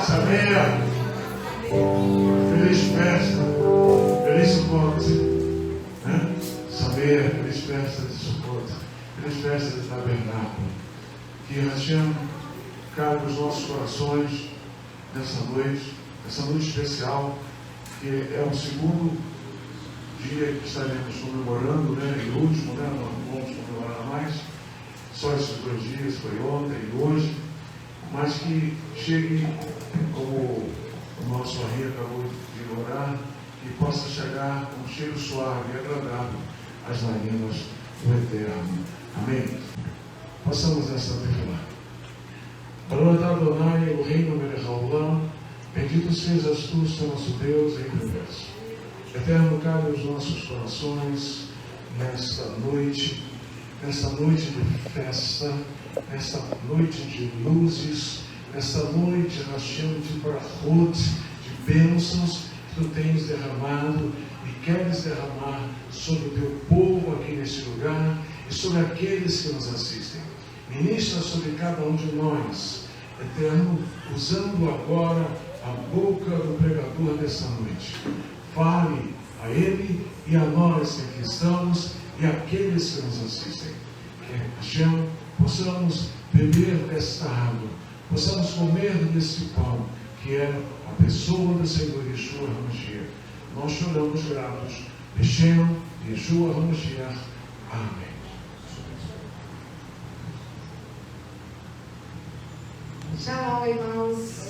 Saber, feliz festa, feliz suporte, né? Saber, feliz festa de suporte, feliz festa de tabernáculo. Que Hashem cabe nos nossos corações nessa noite especial, que é o segundo dia que estaremos comemorando, né? E o último, né? Não vamos comemorar mais, só esses 2 dias, foi ontem e hoje, mas que chegue, como o nosso Arri acabou de orar, que possa chegar com um cheiro suave e agradável às narinas do Eterno. Amém? Passamos essa tefilá. Baruch atah Adonai Eloheinu melech haolam, bendito sejas tu, Senhor nosso Deus, em universo. Eterno, cabe aos nossos corações nesta noite de festa, nesta noite de luzes, nesta noite, Hashem, de brachot, de bênçãos que tu tens derramado e queres derramar sobre o teu povo aqui neste lugar e sobre aqueles que nos assistem. Ministra sobre cada um de nós, Eterno, usando agora a boca do pregador desta noite. Fale a ele e a nós que aqui estamos e àqueles que nos assistem. Que, Hashem, possamos beber desta água, possamos comer desse pão, que é a pessoa do Senhor Yeshua HaMashiach. Nós choramos gratos. Hashem, Yeshua HaMashiach. Amém. Shalom, irmãos.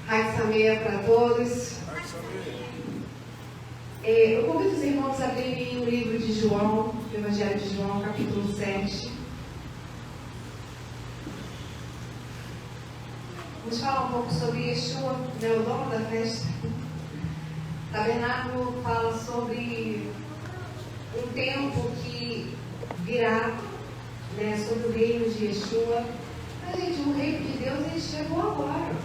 Hag Sameach para todos. Eu convido os irmãos a abrirem o livro de João, o Evangelho de João, capítulo 7. Vamos falar um pouco sobre Yeshua, né, o dono da festa. Tabernáculo fala sobre um tempo que virá, né, sobre o reino de Yeshua. Mas, gente, o reino de Deus ele chegou agora.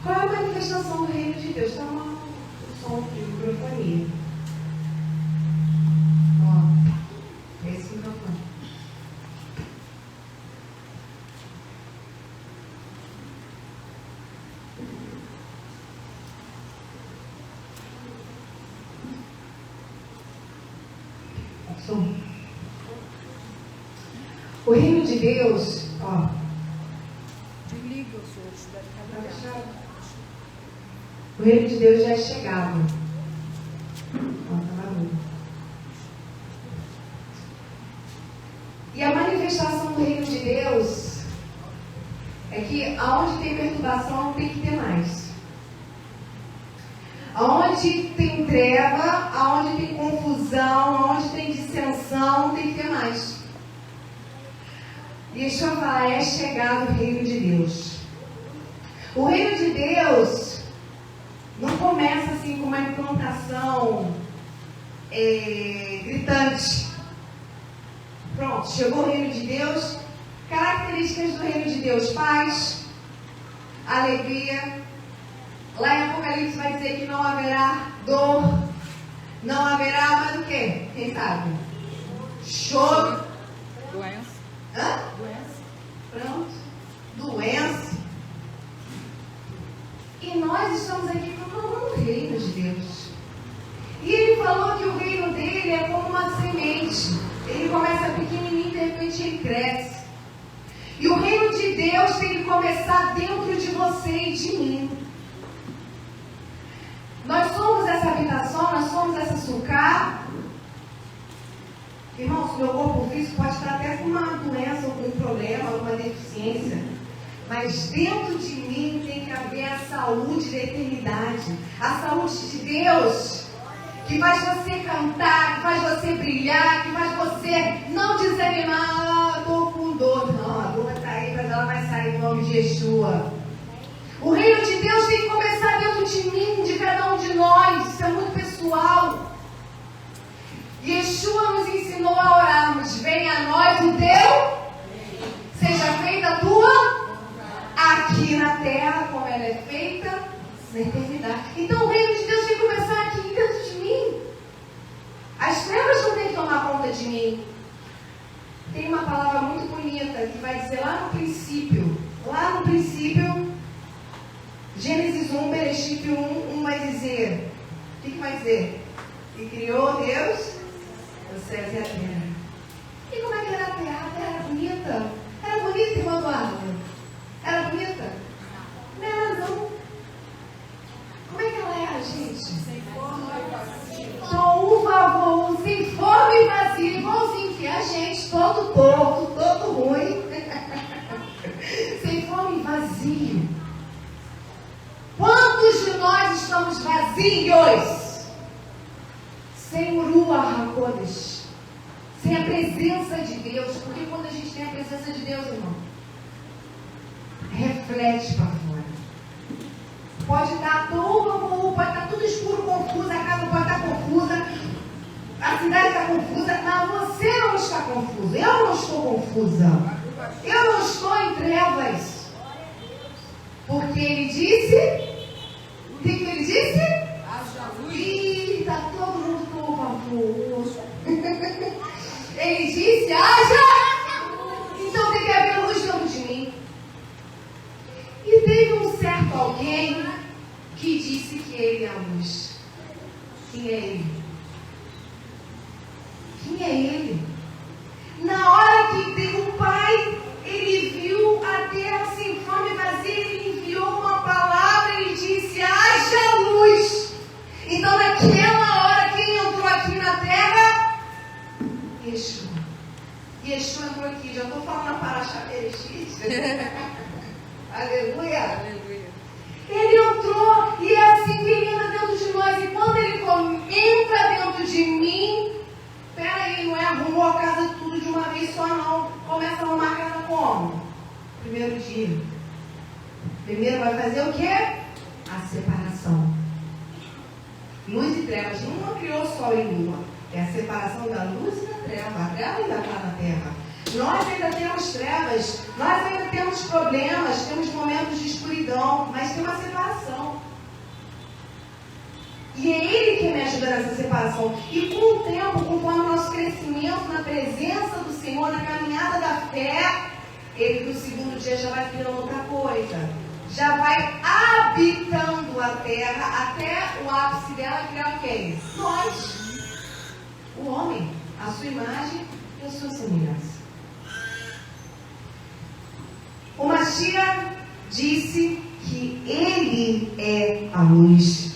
Qual é a manifestação do reino de Deus? Está um som de microfonia. Ó, esse microfone. Som. O reino de Deus, ó. O reino de Deus já é chegado. E a manifestação do reino de Deus é que aonde tem perturbação tem que ter mais. Aonde tem treva, aonde tem confusão, aonde tem dissensão, tem que ter mais. Yeshua fala, é chegado o reino de Deus. O reino de Deus não começa assim com uma implantação gritante. Pronto, chegou o reino de Deus. Características do reino de Deus: paz, alegria. Lá em Apocalipse vai dizer que não haverá dor, não haverá mais o quê? Quem sabe? Choro. Doença. Hã? Doença. Pronto. Doença. E nós estamos aqui proclamando o reino de Deus. E ele falou que o reino dele é como uma semente. Ele começa pequenininho e de repente ele cresce. E o reino de Deus tem que começar dentro de você e de mim. Nós somos essa habitação, nós somos essa sucá. Irmãos, meu corpo físico pode estar até com uma doença, algum problema, alguma deficiência. Mas dentro de mim tem que haver a saúde da eternidade. A saúde de Deus, que faz você cantar, que faz você brilhar, que faz você não desanimar. Estou com dor. Não, a dor está aí, mas ela vai sair em nome de Yeshua. O reino de Deus tem que começar dentro de mim, de cada um de nós. Isso é muito pessoal. Yeshua nos ensinou a orarmos. Venha a nós o teu, seja feita a tua, aqui na terra, como ela é feita na eternidade. Então o reino de Deus tem que começar aqui dentro de mim. As alguém. Tem uma palavra muito bonita que vai dizer lá no princípio, Gênesis 1, Bereshit 1 vai dizer, o que vai dizer? E criou Deus os céus e a terra. E como é que era a terra? A terra era bonita. Era bonita, irmão Eduardo? Era bonita? Não era não. Como é que ela era, gente? Sem forma e vazio. Por favor, sem forma e vazio, igualzinho que a gente, todo torto, todo ruim. Sem forma e vazio. Quantos de nós estamos vazios? Sem Ruach HaKodesh. Sem a presença de Deus. Porque quando a gente tem a presença de Deus, irmão, reflete para fora. Pode estar pode estar tudo escuro, confuso, a casa pode estar confusa, a cidade está confusa, mas você não está confuso. Eu não estou confusa. Eu não estou em trevas. Porque ele disse, o que ele disse? Haja luz. Ih, está todo mundo com favor. Ele disse, haja. Então tem que haver luz dentro de mim. E teve um certo alguém que disse que ele é a luz. Quem é ele? Quem é ele? Na hora que o Pai, ele viu a terra sem fome e vazia, ele enviou uma palavra, ele disse, haja luz. Então naquela hora, quem entrou aqui na terra? Yeshua. Yeshua entrou aqui, já estou falando a Parashá Bereshit. Aleluia. Aleluia. Ele entrou e é assim que ele entra dentro de nós. E quando ele entra dentro de mim, peraí, não é arrumou a casa tudo de uma vez só não. Começa a arrumar a casa como? Primeiro dia. Primeiro vai fazer o quê? A separação. Luz e trevas. Não criou sol e lua. É a separação da luz e da treva. A treva ainda está na terra. Nós ainda temos trevas, nós ainda temos problemas, temos momentos de escuridão, mas tem uma separação. E é Ele que me ajuda nessa separação. E com o tempo, conforme o nosso crescimento na presença do Senhor, na caminhada da fé, Ele no segundo dia já vai criando outra coisa. Já vai habitando a terra até o ápice dela criar quem? Nós. O homem, a sua imagem e a sua semelhança. O Mashiach disse que Ele é a luz.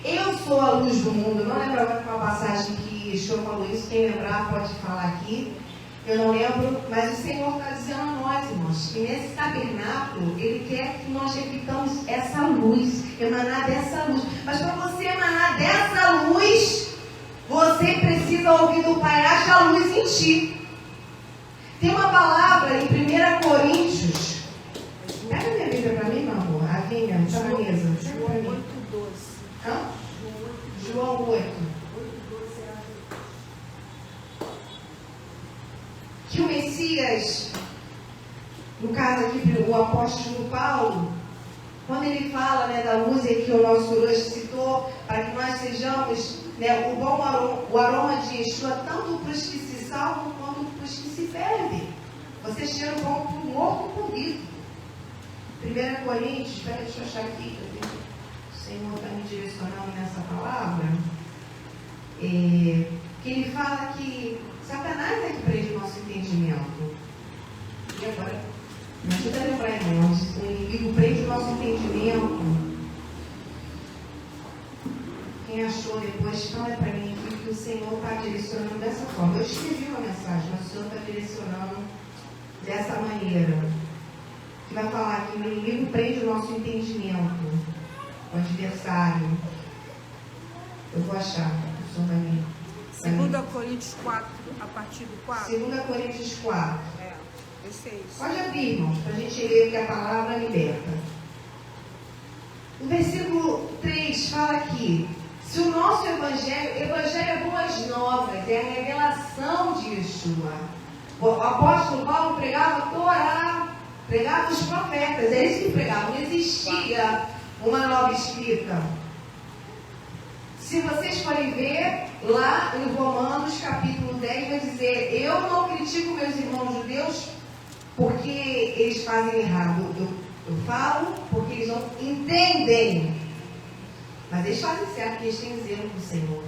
Eu sou a luz do mundo. Eu não lembro agora qual passagem que Yeshua falou isso. Quem lembrar pode falar aqui. Eu não lembro, mas o Senhor está dizendo a nós, irmãos, que nesse tabernáculo, Ele quer que nós reflitamos essa luz, emanar dessa luz. Mas para você emanar dessa luz, você precisa ouvir do Pai, haja luz em ti. Tem uma palavra em 1 Coríntios. Pega minha Bíblia para mim, meu amor. A Vinha, está na mesa. João 8:12. Hã? João 8. Que o Messias, no caso aqui, o apóstolo Paulo, quando ele fala, né, da luz que o nosso hoje citou, para que nós sejamos, né, o aroma de Yeshua, tanto para os que se salvam quanto para os que se perdem. Você cheira o bom para o morto por vivo. 1 Coríntios, espera, deixa eu achar aqui, o Senhor está me direcionando nessa palavra, que ele fala que Satanás é que prende o nosso entendimento. E agora, me ajuda a lembrar, irmãos, o inimigo prende o nosso entendimento. Quem achou depois, fala para mim que o Senhor está direcionando dessa forma. Eu escrevi uma mensagem, mas o Senhor está direcionando dessa maneira. Que vai falar que o inimigo prende o nosso entendimento. O adversário. Eu vou achar. O Senhor vai me... 2 Coríntios 4, a partir do 4. 2 Coríntios 4. Eu sei isso. Pode abrir, irmãos, para a gente ler que a palavra liberta. O versículo 3 fala aqui: se o nosso evangelho é boas novas, é a revelação de Yeshua. O apóstolo Paulo pregava a Torá, pregava os profetas, é isso que pregava, não existia uma nova escrita. Se vocês forem ver, lá em Romanos capítulo 10 vai dizer: eu não critico meus irmãos judeus porque eles fazem errado. Eu falo porque eles não entendem. Mas eles fazem certo porque eles têm zelo do Senhor.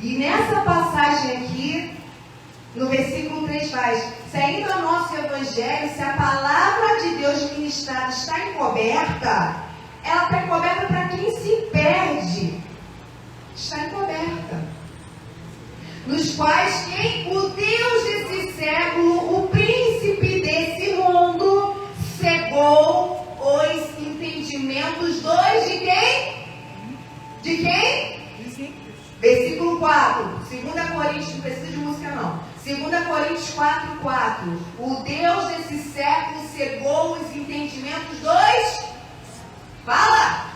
E nessa passagem aqui, no versículo 3 faz: se ainda o nosso evangelho, se a palavra de Deus ministrada está encoberta, ela está encoberta para quem se perde. Está encoberta. Nos quais quem? O Deus desse século, o príncipe desse mundo, cegou os entendimentos dos de quem? De quem? Versículo 4, 2 Coríntios, não precisa de música não. 2 Coríntios 4:4. O Deus desse século cegou os entendimentos dos... Fala!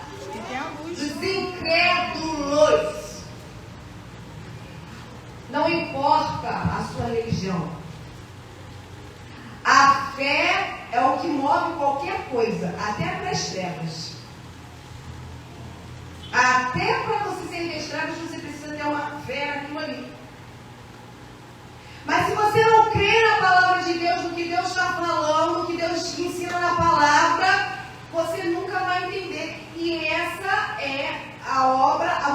Dos incrédulos. Não importa a sua religião. A fé é o que move qualquer coisa, até para as trevas. Até para você ser das trevas, você precisa ter uma fé naquilo ali. Mas se você não crê na palavra de Deus, no que Deus está falando, no que Deus ensina na palavra, você nunca vai entender. E essa é a obra, a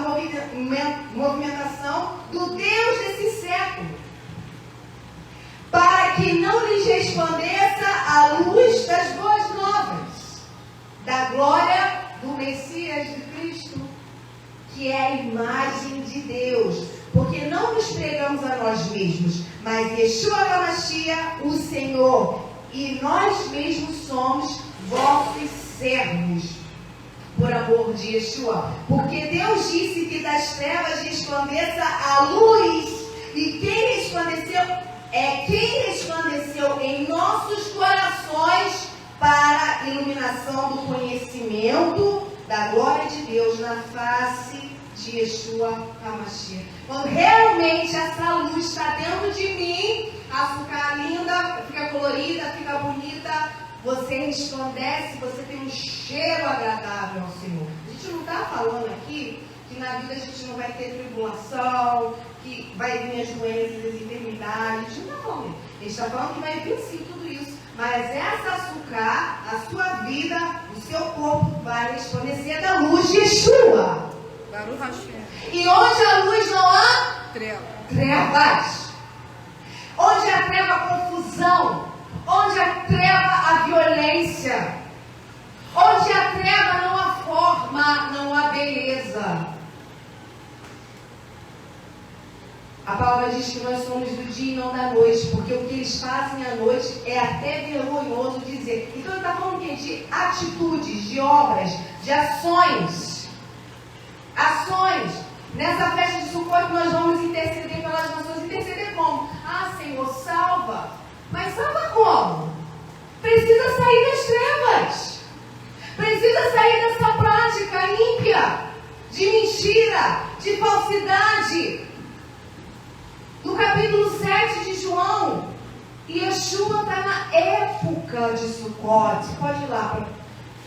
movimentação do Deus desse século. Para que não lhes resplandeça a luz das boas novas, da glória do Messias de Cristo, que é a imagem de Deus. Porque não nos pregamos a nós mesmos, mas Yeshua HaMashiach, o Senhor, e nós mesmos somos vossos servos, por amor de Yeshua. Porque Deus disse que das trevas resplandeça a luz, e quem resplandeceu em nossos corações para a iluminação do conhecimento da glória de Deus na face de Yeshua HaMashiach. Quando realmente essa luz está dentro de mim, a ficar linda, fica colorida, fica bonita, você resplandece, você tem um cheiro agradável ao Senhor. A gente não está falando aqui que na vida a gente não vai ter tribulação, que vai vir as doenças, as enfermidades. A gente não está falando isso. A gente está falando que vai vir sim tudo isso. Mas essa açúcar, a sua vida, o seu corpo vai resplandecer da luz de Yeshua. E onde a luz não há trevas. Onde há treva, a confusão. Onde há treva, a violência. Onde há treva, não há forma, não há beleza. A palavra diz que nós somos do dia e não da noite, porque o que eles fazem à noite é até vergonhoso dizer. Então ele está falando de atitudes, de obras, de ações. Ações. Nessa festa de Sukkot nós vamos interceder pelas nações. Interceder como? Ah, Senhor, salva. Mas salva como? Precisa sair das trevas. Precisa sair dessa prática ímpia, de mentira, de falsidade. No capítulo 7 de João, Yeshua está na época de Sukkot. Pode ir lá para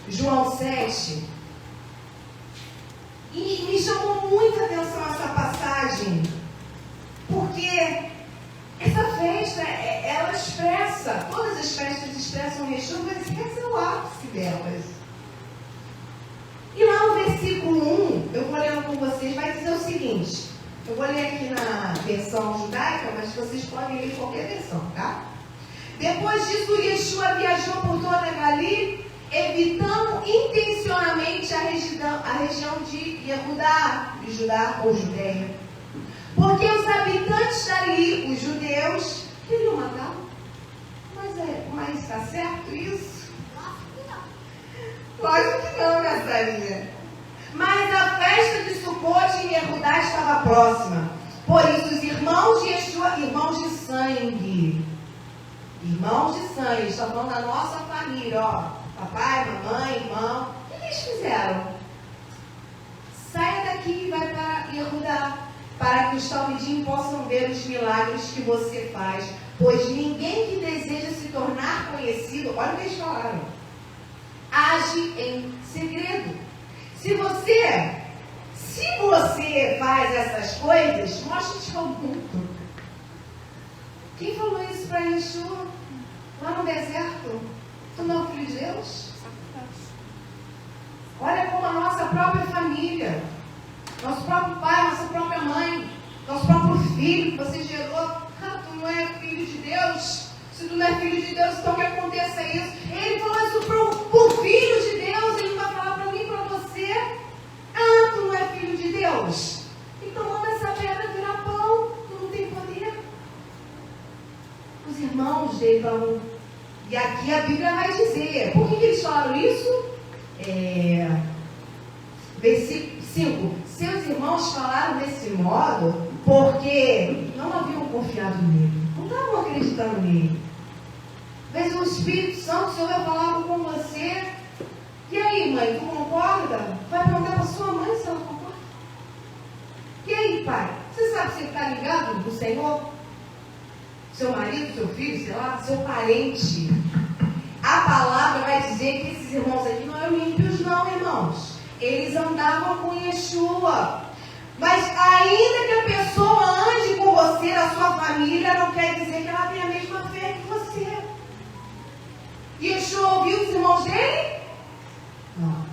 João 7. E me chamou muita atenção essa passagem, porque essa festa, ela expressa, todas as festas expressam Yeshua, mas esse é o ápice delas. E lá no versículo 1, eu vou lendo com vocês, vai dizer o seguinte. Eu vou ler aqui na versão judaica, mas vocês podem ler em qualquer versão, tá? Depois disso, Yeshua viajou por toda a Galileia, evitando intencionalmente a região de Judá ou Judéia. Porque os habitantes dali, os judeus, queriam matá-lo. Mas está certo isso? Lógico que não, Casarinha. Mas a festa de Sukkot em Yehudá estava próxima. Por isso os irmãos de Yeshua, irmãos de sangue, está falando da nossa família, ó, papai, mamãe, irmão, o que eles fizeram? Saia daqui e vai para Yehudá, para que os talmidim possam ver os milagres que você faz, pois ninguém que deseja se tornar conhecido, olha o que eles falaram, age em segredo. Se você faz essas coisas, mostre-te ao mundo. Quem falou isso para Yeshua? Lá no deserto? Tu não é o filho de Deus? Olha como a nossa própria família, nosso próprio pai, nossa própria mãe, nosso próprio filho que você gerou, tu não é filho de Deus? Se tu não é filho de Deus, então que aconteça isso. Ele falou isso pro filho de Deus, ele vai falar para mim e para você. Tu não é filho de Deus? Então manda essa pedra virar pão, tu não tem poder. Os irmãos dele vão, e aqui a Bíblia vai dizer, por que eles falaram isso? Versículo 5. Seus irmãos falaram desse modo porque não haviam confiado nele, não estavam acreditando nele. Mas o Espírito Santo, o Senhor vai falar com você. E aí, mãe, tu concorda? Vai perguntar para sua mãe se ela concorda. E aí, pai, você sabe se ele está ligado no Senhor? Seu marido, seu filho, sei lá, seu parente. A palavra vai dizer que esses irmãos aqui não eram ímpios, não, irmãos. Eles andavam com Yeshua. Mas ainda que a pessoa ande com você, na sua família, não quer dizer que ela tem a mesma fé que você. Yeshua ouviu os irmãos dele? Não.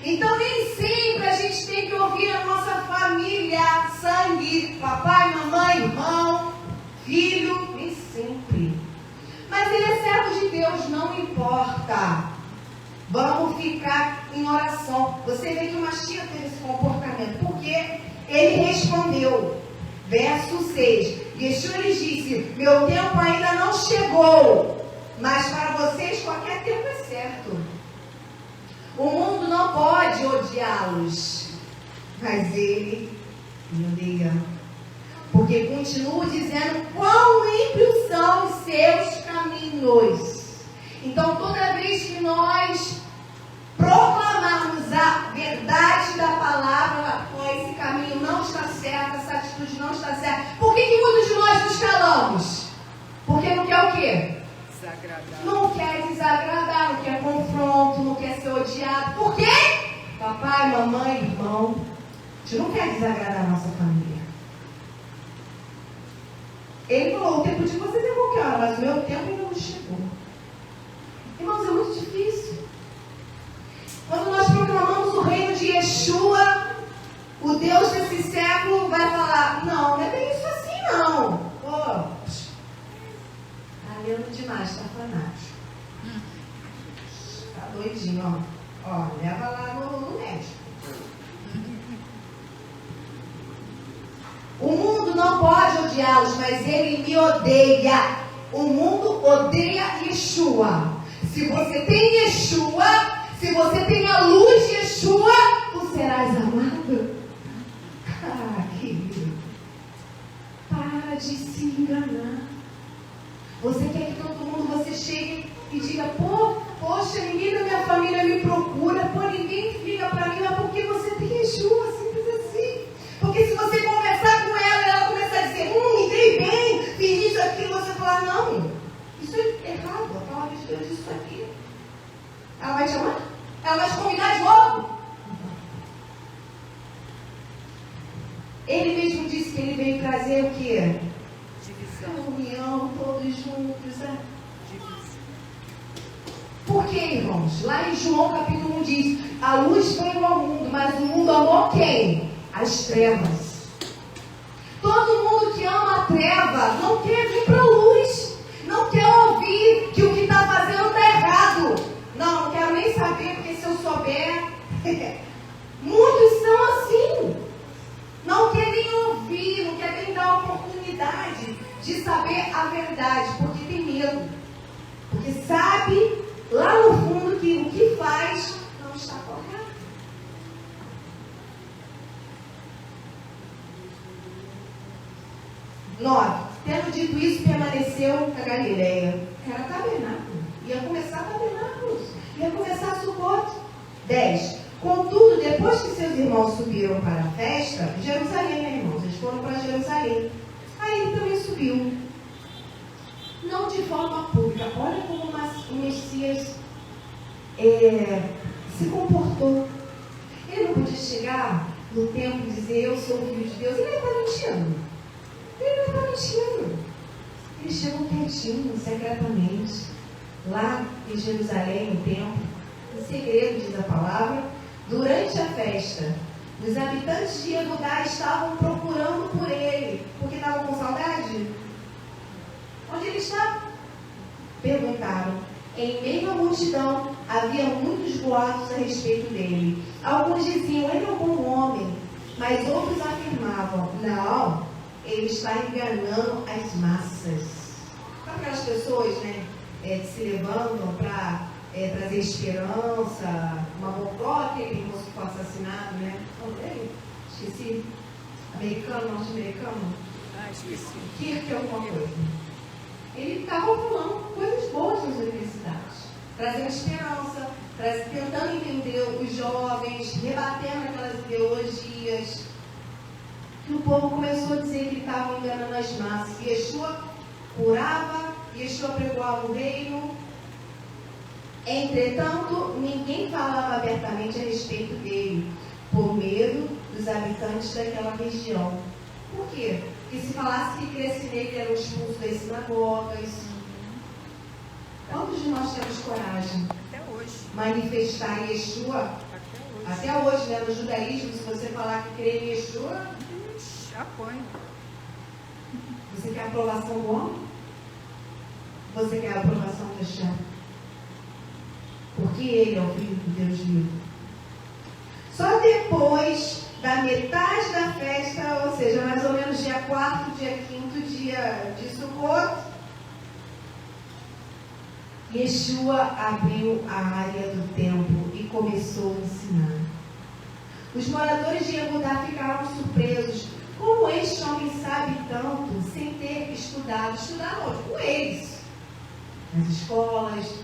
Então nem sempre a gente tem que ouvir a nossa família, sangue, papai, mamãe, irmão, filho, nem sempre. Mas ele é servo de Deus, não importa. Vamos ficar em oração. Você vê que o Mashiach teve esse comportamento, porque ele respondeu, verso 6, Yeshua lhes disse, meu tempo ainda não chegou, mas para vocês qualquer tempo é certo. O mundo não pode odiá-los, mas ele me odeia. Porque continuo dizendo quão ímpios são os seus caminhos. Então, toda vez que nós proclamarmos a verdade da palavra, esse caminho não está certo, essa atitude não está certa. Por que muitos de nós nos calamos? Porque não quer o quê? Desagradar. Não quer desagradar, não quer confronto, não quer ser odiado. Por quê? Papai, mamãe, irmão, a gente não quer desagradar a nossa família. Ele falou, o tempo de vocês é qualquer hora, mas o meu tempo ainda não chegou. Irmãos, é muito difícil. Quando nós proclamamos o reino de Yeshua, o Deus desse século vai falar, não é bem isso assim não. Pô, tá lendo demais, tá fanático. Tá doidinho, ó. Leva lá no médico. O mundo não pode odiá-los, mas ele me odeia. O mundo odeia Yeshua. Se você tem Yeshua, se você tem a luz de Yeshua, tu serás amado. Querido, para de se enganar. Você quer que todo mundo, você chegue e diga, poxa, ninguém da minha família me procura, ninguém liga para mim, mas porque você tem Yeshua, simples assim. Porque se você conversar com ela começar a dizer, me dei bem, fiz isso, aquilo, você falar, não, isso é errado, a palavra de Deus diz isso aqui. Ela vai te amar? Ela vai te convidar de novo? Ele mesmo disse que ele veio trazer o quê? Divisão. União, todos juntos. Divisão. Por quê, irmãos? Lá em João capítulo 1 diz, a luz veio ao mundo, mas o mundo amou quem? As trevas. Todo mundo que ama a treva não quer vir para a luz. Não quer ouvir que o que está fazendo está errado. Não quero nem saber, porque se eu souber... Muitos são assim. Não querem ouvir, não querem dar a oportunidade de saber a verdade, porque tem medo. Porque sabe, lá no fundo, que o que faz não está correto. Tendo dito isso, permaneceu na Galileia. Era tabernáculo. Ia começar tabernáculos. Ia começar Sucote. 10. Contudo, depois que seus irmãos subiram para a festa, Jerusalém, né, irmãos? Eles foram para Jerusalém. Aí ele também subiu. Não de forma pública. Olha como o Messias se comportou. Ele não podia chegar no templo e dizer, eu sou o Filho de Deus, ele não está mentindo. Ele não está mentindo. Ele chegou quietinho, secretamente, lá em Jerusalém, no templo, em segredo, diz a palavra. Durante a festa, os habitantes de Judá estavam procurando por ele, porque estavam com saudade. Onde ele estava? Perguntaram. Em meio à multidão, havia muitos boatos a respeito dele. Alguns diziam, ele é um bom homem, mas outros afirmavam, não, ele está enganando as massas. Sabe aquelas pessoas, né, que se levantam para trazer esperança, uma boa, aquele moço que foi assassinado, né? Esqueci. Americano, norte-americano? Esqueci. Kirk alguma coisa. Ele estava falando coisas boas nas universidades, trazendo esperança, tentando entender os jovens, rebatendo aquelas ideologias. E o povo começou a dizer que ele estava enganando as massas. Yeshua curava, Yeshua pregoava o reino. Entretanto, ninguém falava abertamente a respeito dele, por medo dos habitantes daquela região. Por quê? Porque se falasse que cresce nele era expulso das sinagogas. Quantos de nós temos coragem? Até hoje. Manifestar Yeshua? Até hoje, né? No judaísmo, se você falar que crê em Yeshua, Apanho. você quer a aprovação do homem? Você quer a aprovação do Yeshua? Porque ele é o Filho de Deus vivo. Só depois da metade da festa, ou seja, mais ou menos dia 4, dia 5, dia de Sukkot, Yeshua abriu a área do templo e começou a ensinar. Os moradores de Judá ficaram surpresos. Como este homem sabe tanto sem ter estudado? Estudar onde? Com eles. Nas escolas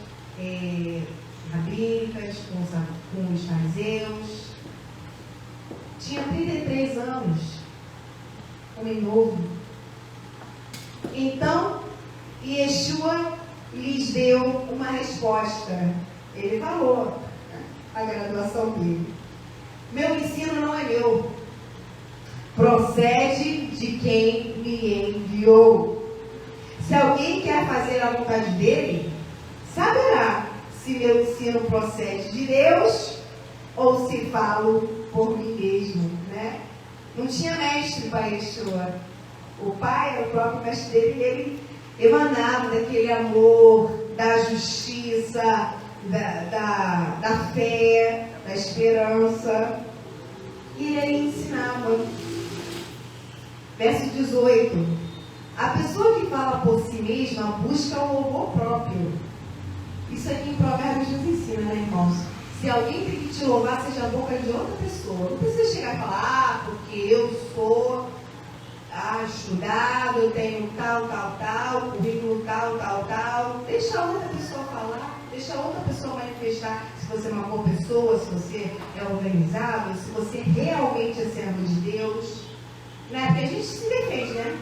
rabínicas, com os fariseus. Tinha 33 anos, homem novo. Então, Yeshua lhes deu uma resposta. Ele falou a graduação dele. Meu ensino não é meu. Procede de quem me enviou. Se alguém quer fazer a vontade dele, saberá se meu ensino procede de Deus ou se falo por mim mesmo, né? Não tinha mestre para Yeshua. O pai era o próprio mestre dele, e ele emanava daquele amor, da justiça, da fé, da esperança. E ele ensinava. Verso 18. A pessoa que fala por si mesma busca o louvor próprio. Isso aqui em Provérbios nos ensina, né, irmãos? Se alguém tem que te louvar, seja a boca de outra pessoa. Não precisa chegar e falar, porque eu sou estudado, eu tenho tal, currículo tal. Deixa a outra pessoa falar, deixa a outra pessoa manifestar se você é uma boa pessoa, se você é organizado, se você realmente é servo de Deus. Né? Porque a gente se defende, né?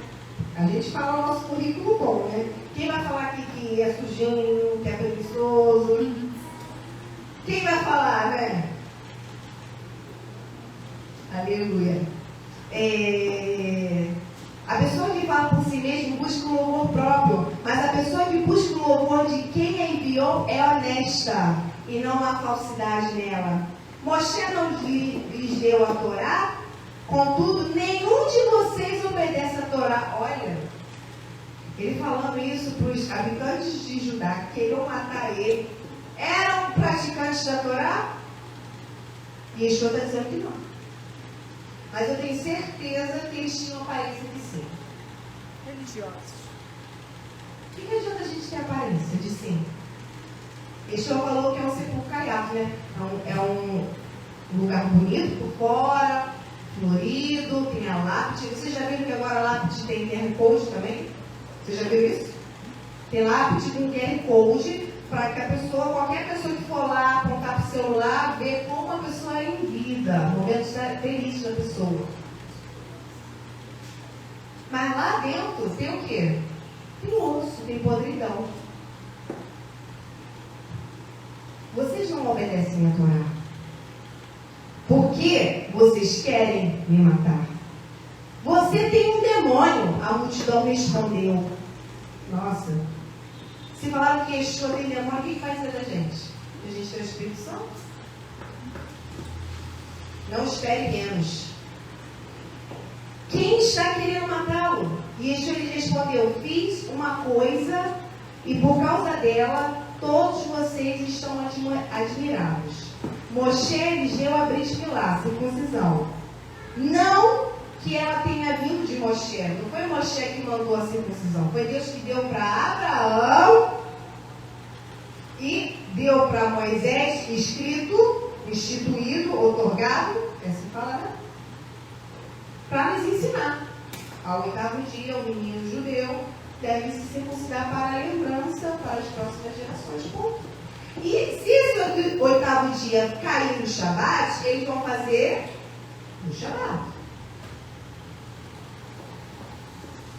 A gente fala o nosso currículo bom, né? Quem vai falar aqui que é sujinho, que é preguiçoso? Quem vai falar, né? Aleluia. A pessoa que fala por si mesmo busca um louvor próprio, mas a pessoa que busca o louvor de quem a enviou é honesta e não há falsidade nela. Moshe não lhes deu a Torá, contudo, nenhum de vocês obedece a Torá. Olha, ele falando isso para os habitantes de Judá, que queriam matar ele, eram praticantes da Torá? E Yeshua está dizendo que não. Mas eu tenho certeza que eles tinham aparência de sim. Religiosos. O que adianta a gente ter aparência de sim? Yeshua falou que é um sepulcro caiado, né? É um lugar bonito por fora, florido, tem a lápide. Vocês já viram que agora a lápide tem QR Code também? Você já viu isso? Tem lápide com QR Code para que a pessoa, qualquer pessoa que for lá apontar para o celular, ver como a pessoa é em vida, momentos felizes da pessoa. Mas lá dentro tem o quê? Tem osso, tem podridão. Vocês não obedecem a Torá. Porque vocês querem me matar. Você tem um demônio. A multidão respondeu. Nossa. Se falaram que Yeshua tem demônio, o que vai ser da gente? A gente tem o Espírito Santo? Não espere menos. Quem está querendo matá-lo? E Yeshua lhe respondeu: fiz uma coisa e por causa dela todos vocês estão admirados. Moshe lhes deu a Brit Milá, circuncisão. Não que ela tenha vindo de Moshe. Não foi Moshe que mandou a circuncisão. Foi Deus que deu para Abraão e deu para Moisés escrito, instituído, outorgado, é assim falar, né? Para nos ensinar. Ao 8º dia, o menino judeu deve se circuncidar para a lembrança para as próximas gerações. Ponto. E se esse 8º dia cair no Shabat, eles vão fazer no Shabat.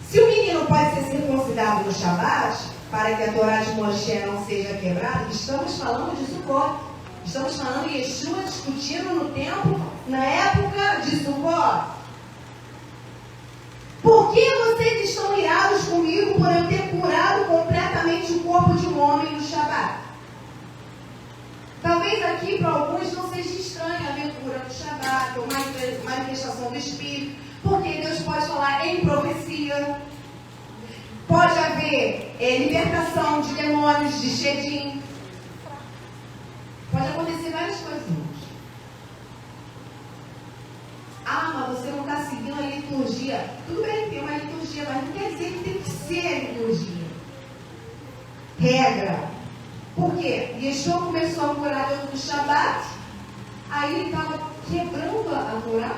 Se o menino pode ser circuncidado no Shabat, para que a Torá de Moshe não seja quebrada, estamos falando de Sukkot. Estamos falando de Yeshua discutindo no templo, na época de Sukkot. Por que vocês estão irados comigo por eu ter curado completamente o corpo de um homem no Shabat? Talvez aqui para alguns não seja estranho haver cura no Shabat, ou manifestação do Espírito, porque Deus pode falar em profecia, pode haver libertação de demônios, de Shedim, pode acontecer várias coisas. Ah, mas você não está seguindo a liturgia. Tudo bem, tem uma liturgia, mas não quer dizer que tem que ser a liturgia. Regra. Por quê? Yeshua começou a curar Deus no Shabat, aí ele estava quebrando a Torá.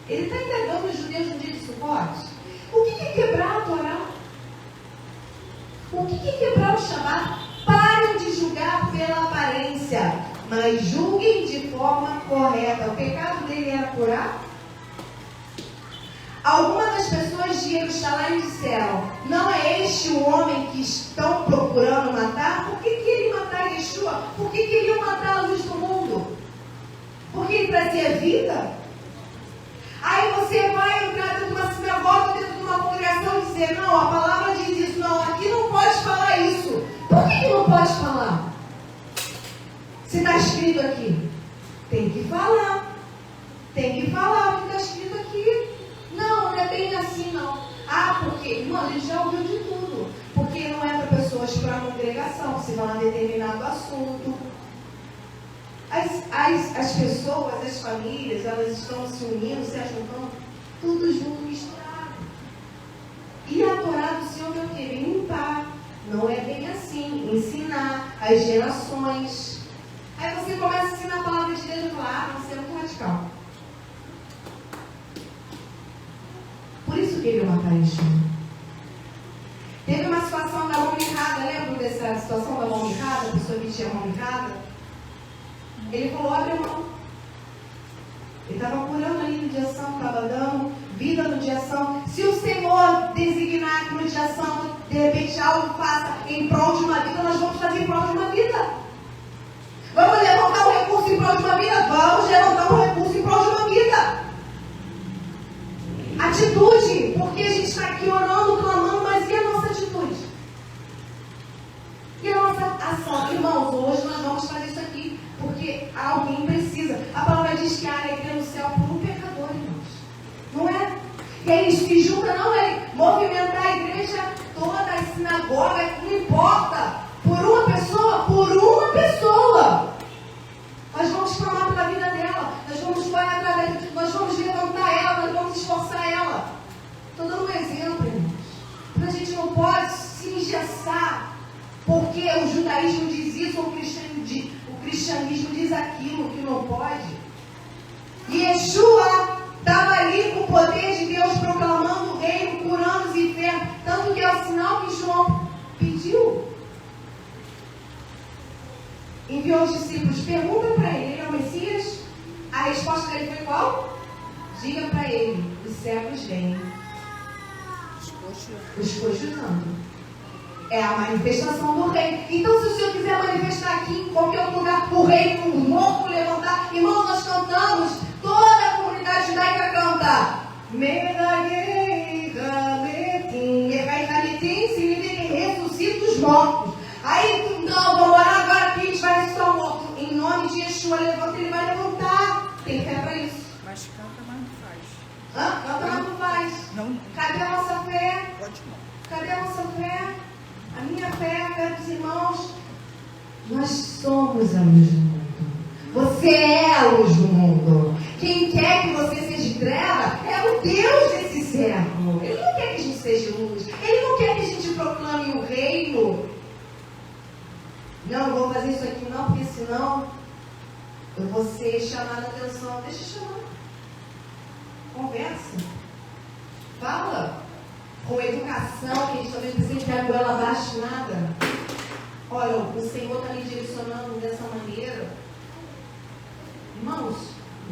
Ele está entregando os judeus no dia de Sukkot. O que é quebrar a Torá? O que é quebrar o Shabat? Parem de julgar pela aparência, mas julguem de forma correta. O pecado dele era curar? Algumas das pessoas de Jerusalém disseram: não é este o homem que estão procurando matar? Por que queriam matar Yeshua? Por que queriam matar a luz do mundo? Porque ele trazia vida? Aí você vai entrar dentro de uma sinagoga, dentro de uma congregação e dizer: não, a palavra diz isso. Não, aqui não pode falar isso. Por que não pode falar? Se está escrito aqui, tem que falar. Tem que falar o que está escrito aqui. Não, não é bem assim não. Ah, porque, irmão, a gente já ouviu de tudo. Porque não é para pessoas para a congregação, se falar determinado assunto. As pessoas, as famílias, elas estão se unindo, se ajuntando, tudo junto, misturado. E a Torá do Senhor vai querer limpar. Não é bem assim. Ensinar as gerações. Aí você começa a ensinar a palavra de Deus e fala: ah, você é muito radical. Por isso que ele ia matar Yeshua. Teve uma situação da mão mirrada, lembra dessa situação da mão mirrada? A pessoa que tinha a mão mirrada. Ele falou: abre a mão. Ele estava curando ali no dia santo, estava dando vida no dia santo. Se o Senhor designar que no dia santo, de repente algo faça em prol de uma vida, nós vamos fazer em prol de uma vida. Vamos levantar um recurso em prol de uma vida? Vamos levantar um recurso em prol de uma vida. Atitude, porque a gente está aqui orando, clamando, mas e a nossa atitude? E a nossa ação? Irmãos, hoje nós vamos fazer isso aqui, porque alguém precisa. A palavra diz que há alegria no céu por um pecador, irmãos. Não é? E aí eles se juntam, não é movimentar a igreja toda, a sinagoga, não importa. Por uma pessoa, nós vamos clamar pela vida dela, nós vamos correr atrás dela, nós vamos levantar ela, nós vamos esforçar ela. Estou dando um exemplo, irmãos. Porque a gente não pode se engessar, porque o judaísmo diz isso, o cristianismo diz aquilo, que não pode. E Yeshua estava ali com o poder de Deus, proclamando o reino, curando os enfermos, tanto que é o sinal que João pediu. Enviou os discípulos, pergunta para ele: ele é o Messias? A resposta dele foi qual? Diga para ele: os cegos vêm, os coxos andam. É a manifestação do reino. Então, se o Senhor quiser manifestar aqui, em qualquer lugar, o reino, o morto levantar, irmãos, nós cantamos significa que ressuscita os mortos. Aí, não, vamos orar agora que a gente vai ressuscitar o morto. Em nome de Yeshua, levanta, ele vai levantar. Tem fé para isso. Mas canta, mas não faz. Canta, mas não faz. Não. Cadê a nossa fé? Pode não. Cadê a nossa fé? A minha fé, a fé dos irmãos. Nós somos a luz do mundo. Você é a luz do mundo. Quem quer que você seja treva é o Deus desse século. Ele não quer que a gente seja luz. Ele não quer que a gente proclame o reino. Não vou fazer isso aqui não, porque senão eu vou ser chamada a atenção. Deixa eu chamar. Conversa. Fala. Com educação, que a gente também precisa enfiar a goela abaixo, nada. Olha, o Senhor está me direcionando dessa maneira. Irmãos,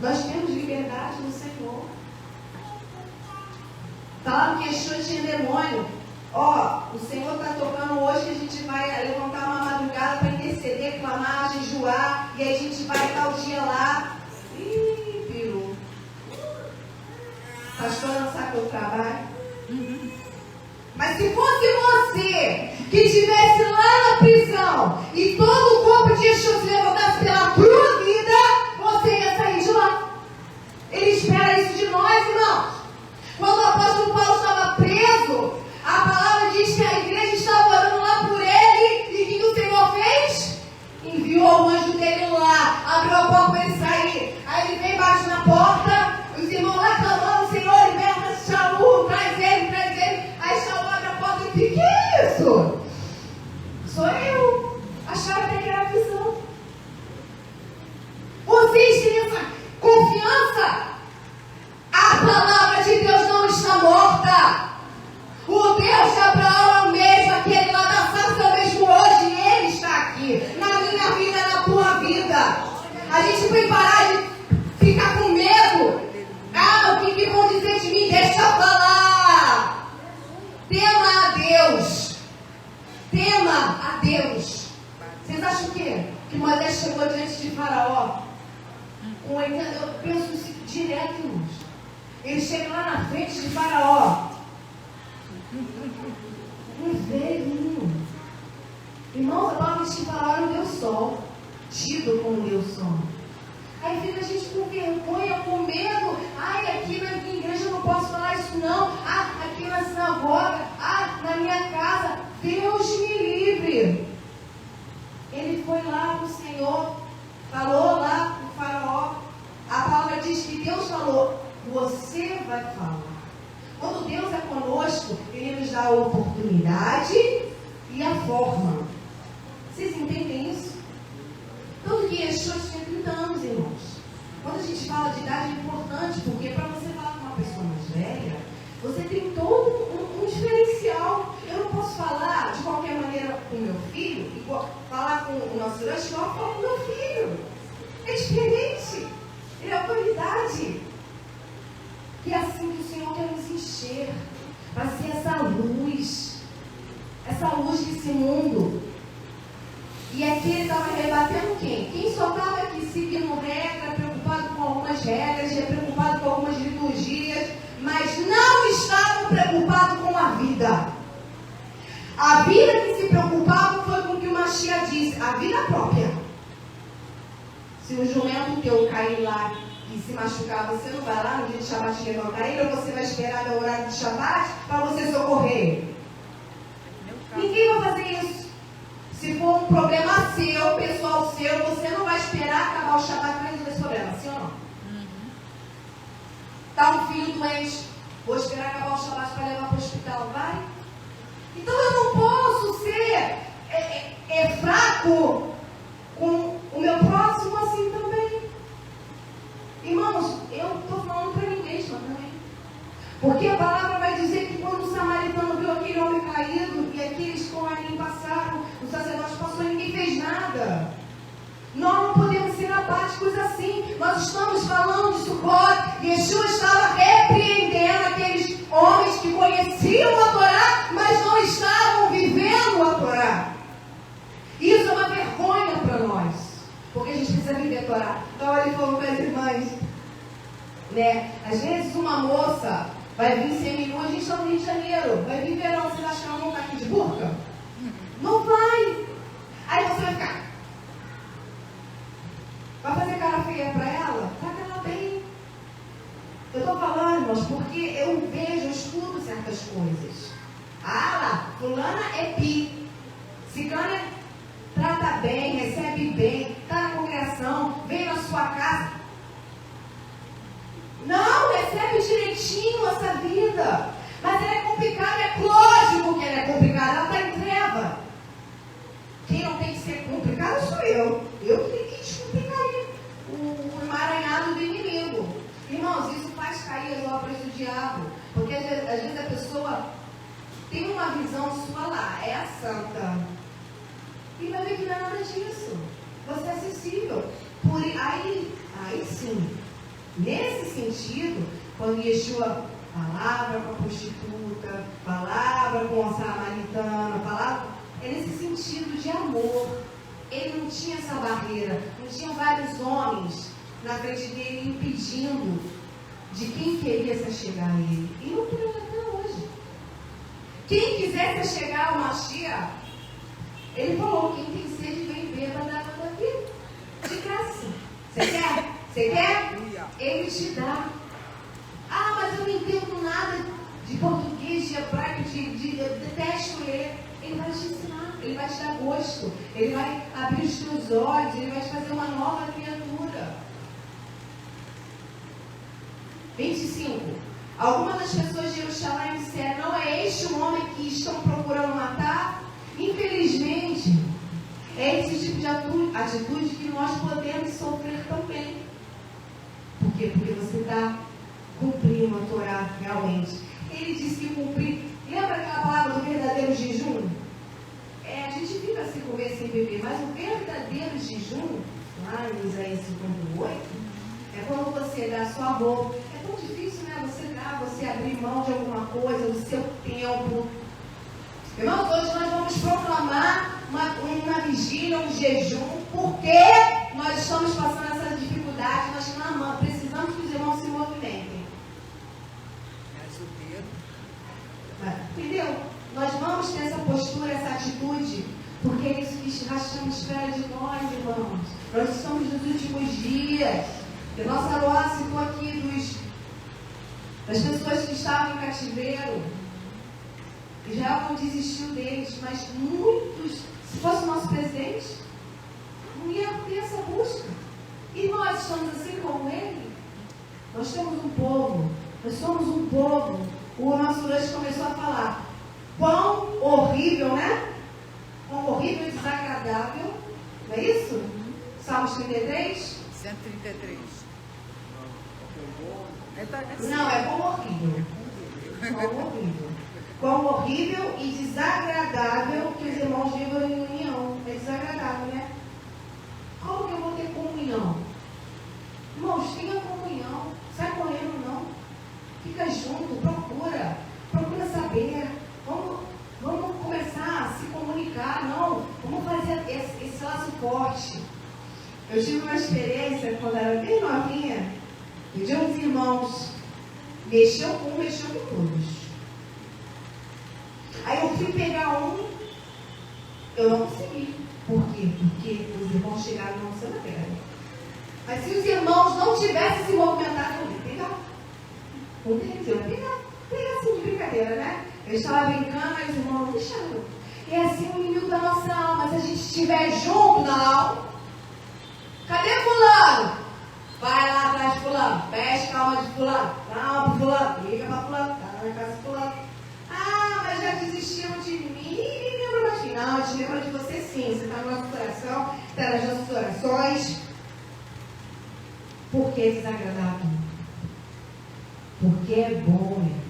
nós temos liberdade no Senhor. Falaram que Yeshua tinha demônio. Ó, o Senhor está tocando hoje que a gente vai levantar uma madrugada para interceder, clamar, jejuar, e aí a gente vai tal dia lá. Ih, pirou. Pastora não sabe o trabalho. Mas se fosse você que estivesse lá na prisão e todo o corpo de Yeshua se levantasse pela tua vida, você ia sair de lá. Ele espera isso de nós, irmãos. Quando o apóstolo Paulo estava preso, a palavra diz que a igreja estava orando lá por ele, e o que o Senhor fez? Enviou o anjo dele lá, abriu a porta para ele sair. Aí ele veio, bate na porta, os irmãos lá clamando: Senhor, liberta Shaul, traz ele. Aí Shaul abre a porta e diz: que é isso? Sou eu. Acharam até que era visão. Vocês têm essa confiança? A palavra de Deus não está morta. O Deus de Abraão é o mesmo, aquele lá da sarça é o mesmo hoje, e ele está aqui, na minha vida, na tua vida. A gente tem que parar de ficar com medo. Ah, o que vão dizer de mim? Deixa eu falar. Tema a Deus. Tema a Deus. Vocês acham o quê? Que Moisés chegou diante de Faraó? Eu penso isso direto, irmãos. Ele chega lá na frente de Faraó. Um velhinho. Irmãos, a palavra de Faraó era o Deus Sol. Tido como Deus Sol. Aí fica a gente com vergonha, com medo. Ai, aqui na minha igreja eu não posso falar isso não. Ah, aqui na sinagoga. Ah, na minha casa. Deus me livre. Ele foi lá pro Senhor, falou lá pro Faraó. A palavra diz que Deus falou: você vai falar. Quando Deus é conosco, Ele nos dá a oportunidade e a forma. Vocês entendem isso? Tanto que Yeshua tinha 30 anos, irmãos. Quando a gente fala de idade é importante, porque para você falar com uma pessoa mais velha, você tem todo um diferencial. Eu não posso falar de qualquer maneira com o meu filho, falar com o nosso lanche igual eu falo com o meu filho. É diferente. Ele é autoridade. E é assim que o Senhor quer nos encher, para ser essa luz desse mundo. E aqui ele estava rebatendo quem? Quem só estava aqui seguindo regra, preocupado com algumas regras, preocupado com algumas liturgias, mas não estavam preocupados com a vida. A vida que se preocupava foi com o que o Mashiach disse, a vida própria. Se o jumento teu cair lá e se machucar, você não vai lá no dia de Shabbat levantar ele, ou você vai esperar no horário de Shabbat para você socorrer? Ninguém vai fazer isso. Se for um problema seu, pessoal seu, você não vai esperar acabar o Shabbat para resolver esse problema, sim ou não? Está um filho doente, vou esperar acabar o Shabbat para levar para o hospital, vai? Então eu não posso ser fraco com o meu próximo assim também. Irmãos, eu estou falando para mim mesma também. Porque a palavra vai dizer que quando o samaritano viu aquele homem caído e aqueles com ali passaram, o sacerdote passou e ninguém fez nada. Nós não podemos ser apáticos assim. Nós estamos falando de Sukkot. Yeshua estava repreendendo aqueles homens que conheciam a Torá, mas não estavam vivendo a Torá. Isso é uma vergonha para nós, porque a gente precisa viver a Torá. Então ele falou para as irmãs: né? Às vezes uma moça vai vir seminua, a gente está no Rio de Janeiro, vai vir verão, vocês acham que ela não está aqui de burca? Não vai. Aí você vai ficar. Vai fazer cara feia para ela? Trata ela bem. Eu estou falando, irmãos, porque eu vejo, eu escuto certas coisas. Ah lá, fulana é pi. Ciclana trata bem, recebe bem, está na congregação, vem na sua casa. Não, recebe direitinho essa vida. Mas ela é complicada, é lógico que ela é complicada, ela está em treva. Quem não tem que ser complicado sou eu. Eu que tenho que descomplicar o emaranhado do inimigo. Irmãos, isso faz cair as obras do diabo. Porque às vezes a pessoa tem uma visão sua lá, é a santa. E vai ver que não é nada disso. Você é acessível. Aí sim, nesse sentido, quando Yeshua palavra com a prostituta, palavra com a samaritana, palavra, é nesse sentido de amor. Ele não tinha essa barreira, não tinha vários homens na frente dele impedindo de quem queria se chegar a ele. E não tem até hoje. Quem quisesse chegar ao Mashiach, ele falou, quem tem sede vem beba da água da vida. De graça. Você quer? Você quer? Ele te dá. Ah, mas eu não entendo nada de português, de hebraico, eu detesto ler. Ele vai te ensinar, ele vai te dar gosto, ele vai abrir os teus olhos, ele vai te fazer uma nova criatura. 25. Algumas das pessoas de Jerusalém disseram, não é este o homem que estão procurando matar? Infelizmente, é esse tipo de atitude que nós podemos sofrer também. Por quê? Porque você está cumprindo a Torá realmente. Ele disse que cumprir. Lembra aquela palavra do verdadeiro jejum? A gente fica sem comer, sem beber, mas o verdadeiro jejum, lá em Isaías 58, é quando você dá a sua roupa. É tão difícil, né? Você abrir mão de alguma coisa, do seu tempo. Irmãos, hoje nós vamos proclamar uma vigília, um jejum, porque nós estamos passando essa dificuldade, nós clamamos, precisamos que os irmãos se movimentem. Entendeu? Nós vamos ter essa postura, essa atitude, porque é isso que Hashem espera de nós, irmãos. Nós estamos nos últimos dias. E nossa Aroá citou aqui das pessoas que estavam em cativeiro. Israel não desistiu deles, mas muitos, se fosse o nosso presidente, não ia ter essa busca. E nós estamos assim como ele. Nós temos um povo, nós somos um povo. O nosso lanche começou a falar, quão horrível, né? Quão horrível e desagradável. Não é isso? Salmos 33? 133. Não, é quão horrível. Quão horrível. Quão horrível e desagradável que os irmãos vivam em união. É desagradável, né? Como que eu vou ter comunhão? Irmãos, tenha comunhão. Sai correndo, não. Fica junto, procura saber. Vamos começar a se comunicar, não. Vamos fazer esse laço forte. Eu tive uma experiência quando era bem novinha, e de uns irmãos mexeu com todos. Aí eu fui pegar eu não consegui. Por quê? Porque os irmãos chegaram e não se pegaram. Mas se os irmãos não tivessem se movimentado, eu ia pegar. Eu pegar assim de brincadeira, né? Eu estava brincando, aí os irmãos não deixaram. E é assim o inimigo da nossa alma. Se a gente estiver junto na aula, cadê fulano? Vai lá atrás de fulano, fecha a alma de fulano, dá para fulano, liga para fulano, tá na casa de fulano. Ah, mas já desistiram de mim, ninguém lembra mais de mim. Não, a gente lembra de você sim, você está no nosso coração, está nas nossas orações. Por que desagradável? Porque é bom, irmãos.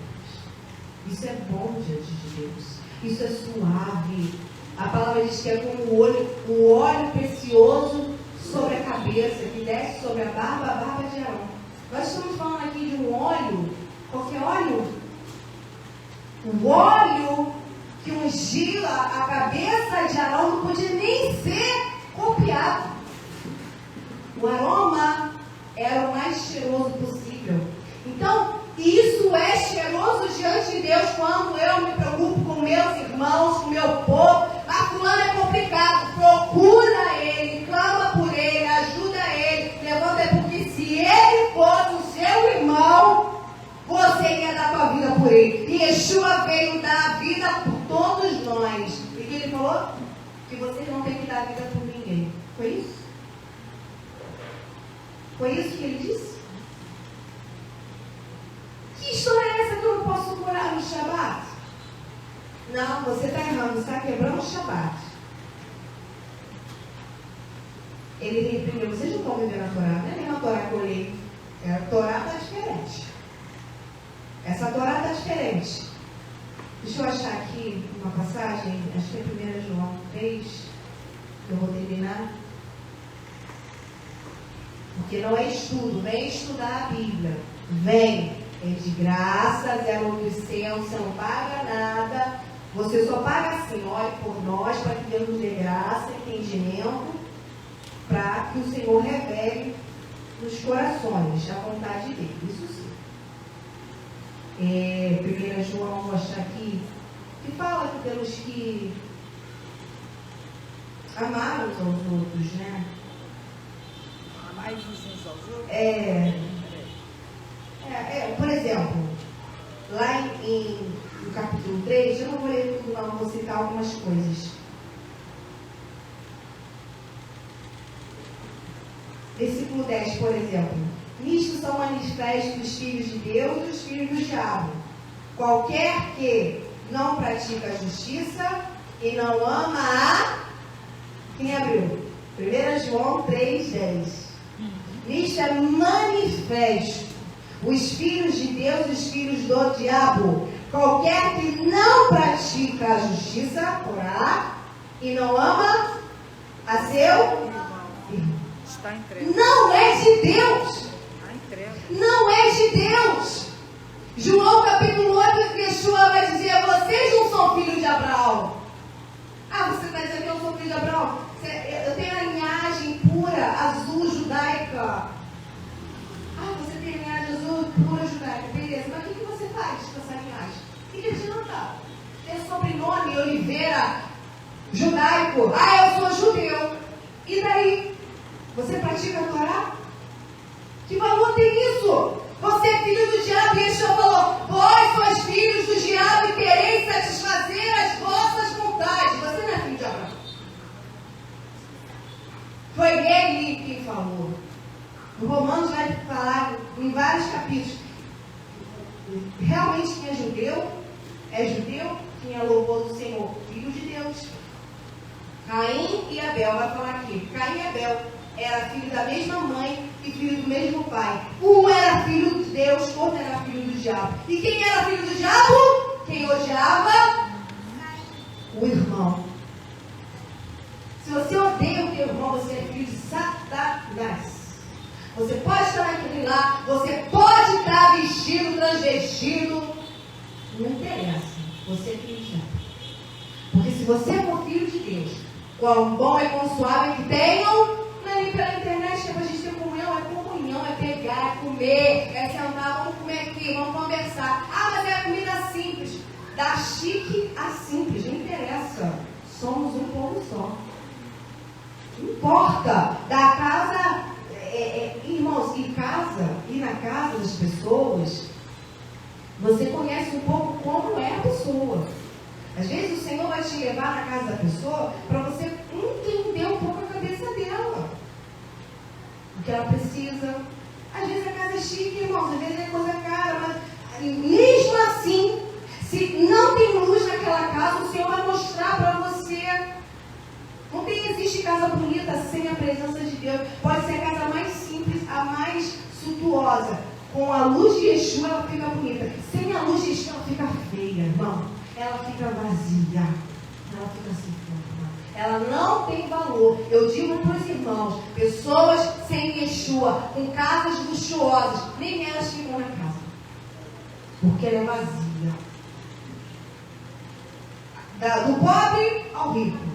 Isso é bom diante de Deus. Isso é suave. A palavra diz que é como o óleo precioso sobre a cabeça, que desce sobre a barba de Arão. Nós estamos falando aqui de um óleo, qualquer óleo. O óleo que ungia a cabeça de Arão não podia nem ser copiado. O aroma era o mais cheiroso possível. Não, você está errando, você está quebrando o Shabat. Ele repreendeu, vocês não estão vivendo a Torá, não é a mesma Torá que eu li. A Torá está diferente. Essa Torá está diferente. Deixa eu achar aqui uma passagem, acho que é 1 João 3, que eu vou terminar. Porque não é estudo, vem estudar a Bíblia. Vem, é de graça, zero do céu, você não paga nada. Você só paga assim, ore por nós, para que Deus nos dê graça, entendimento, para que o Senhor revele nos corações a vontade dele. Isso sim. 1 João, vou achar aqui, que fala que pelos que amaram uns aos outros, né? Mais uns aos outros? Por exemplo, lá no capítulo 3, eu não vou ler tudo, não, vou citar algumas coisas. Versículo 10, por exemplo. Nisto são manifestos os filhos de Deus e os filhos do diabo. Qualquer que não pratica a justiça e não ama a... Quem abriu? 1 João 3:10. Nisto é manifesto os filhos de Deus e os filhos do diabo. Qualquer que não pratica a justiça, Torá, e não ama a seu irmão. Está entregue. Não é de Deus. Está entregue. Não é de Deus. João capítulo 8, Yeshua vai dizer: vocês não são filhos de Abraão. Ah, você está dizendo que eu não sou filho de Abraão? Eu tenho a linhagem pura, azul, judaica. Ah, você tem a linhagem azul, pura, judaica. Beleza, mas o que você faz com essa linhagem? O que adianta? Tem sobrenome, Oliveira, judaico. Ah, eu sou judeu. E daí? Você pratica a Torá? Que valor tem isso? Você é filho do diabo, e Yeshua falou: vós sois filhos do diabo e quereis satisfazer as vossas vontades. Você não é filho de Abraão. Foi ele quem falou. O Romanos vai falar em vários capítulos. Realmente quem é judeu, quem é louvor do Senhor, filho de Deus. Caim e Abel, vai falar aqui. Caim e Abel era filho da mesma mãe e filho do mesmo pai. Um era filho de Deus, outro era filho do diabo. E quem era filho do diabo? Quem odiava? O irmão. Se você odeia o teu irmão, você é filho de Satanás. Você pode estar naquele lá, você pode estar vestido, transvestido. Não interessa. Você é filho de diabo. Porque se você for filho de Deus, quão bom e quão suave que tenham. Aí pela internet, que é pra gente ter comunhão, é pegar, é comer, é sentar, vamos comer aqui, vamos conversar. Ah, mas é a comida simples. Da chique a simples, não interessa. Somos um povo só. Não importa. Da casa, irmãos, ir na casa das pessoas, você conhece um pouco como é a pessoa. Às vezes o Senhor vai te levar na casa da pessoa para você entender um pouco a cabeça dela. O que ela precisa. Às vezes a casa é chique, irmãos, às vezes é coisa cara, mas mesmo assim, se não tem luz naquela casa, o Senhor vai mostrar para você. Não existe casa bonita sem a presença de Deus. Pode ser a casa mais simples, a mais suntuosa. Com a luz de Yeshua ela fica bonita. Sem a luz de Yeshua ela fica feia, irmão. Ela fica vazia. Ela fica assim. Ela não tem valor. Eu digo para os irmãos, pessoas sem Yeshua, com casas luxuosas, nem elas ficam na casa. Porque ela é vazia. Do pobre ao rico.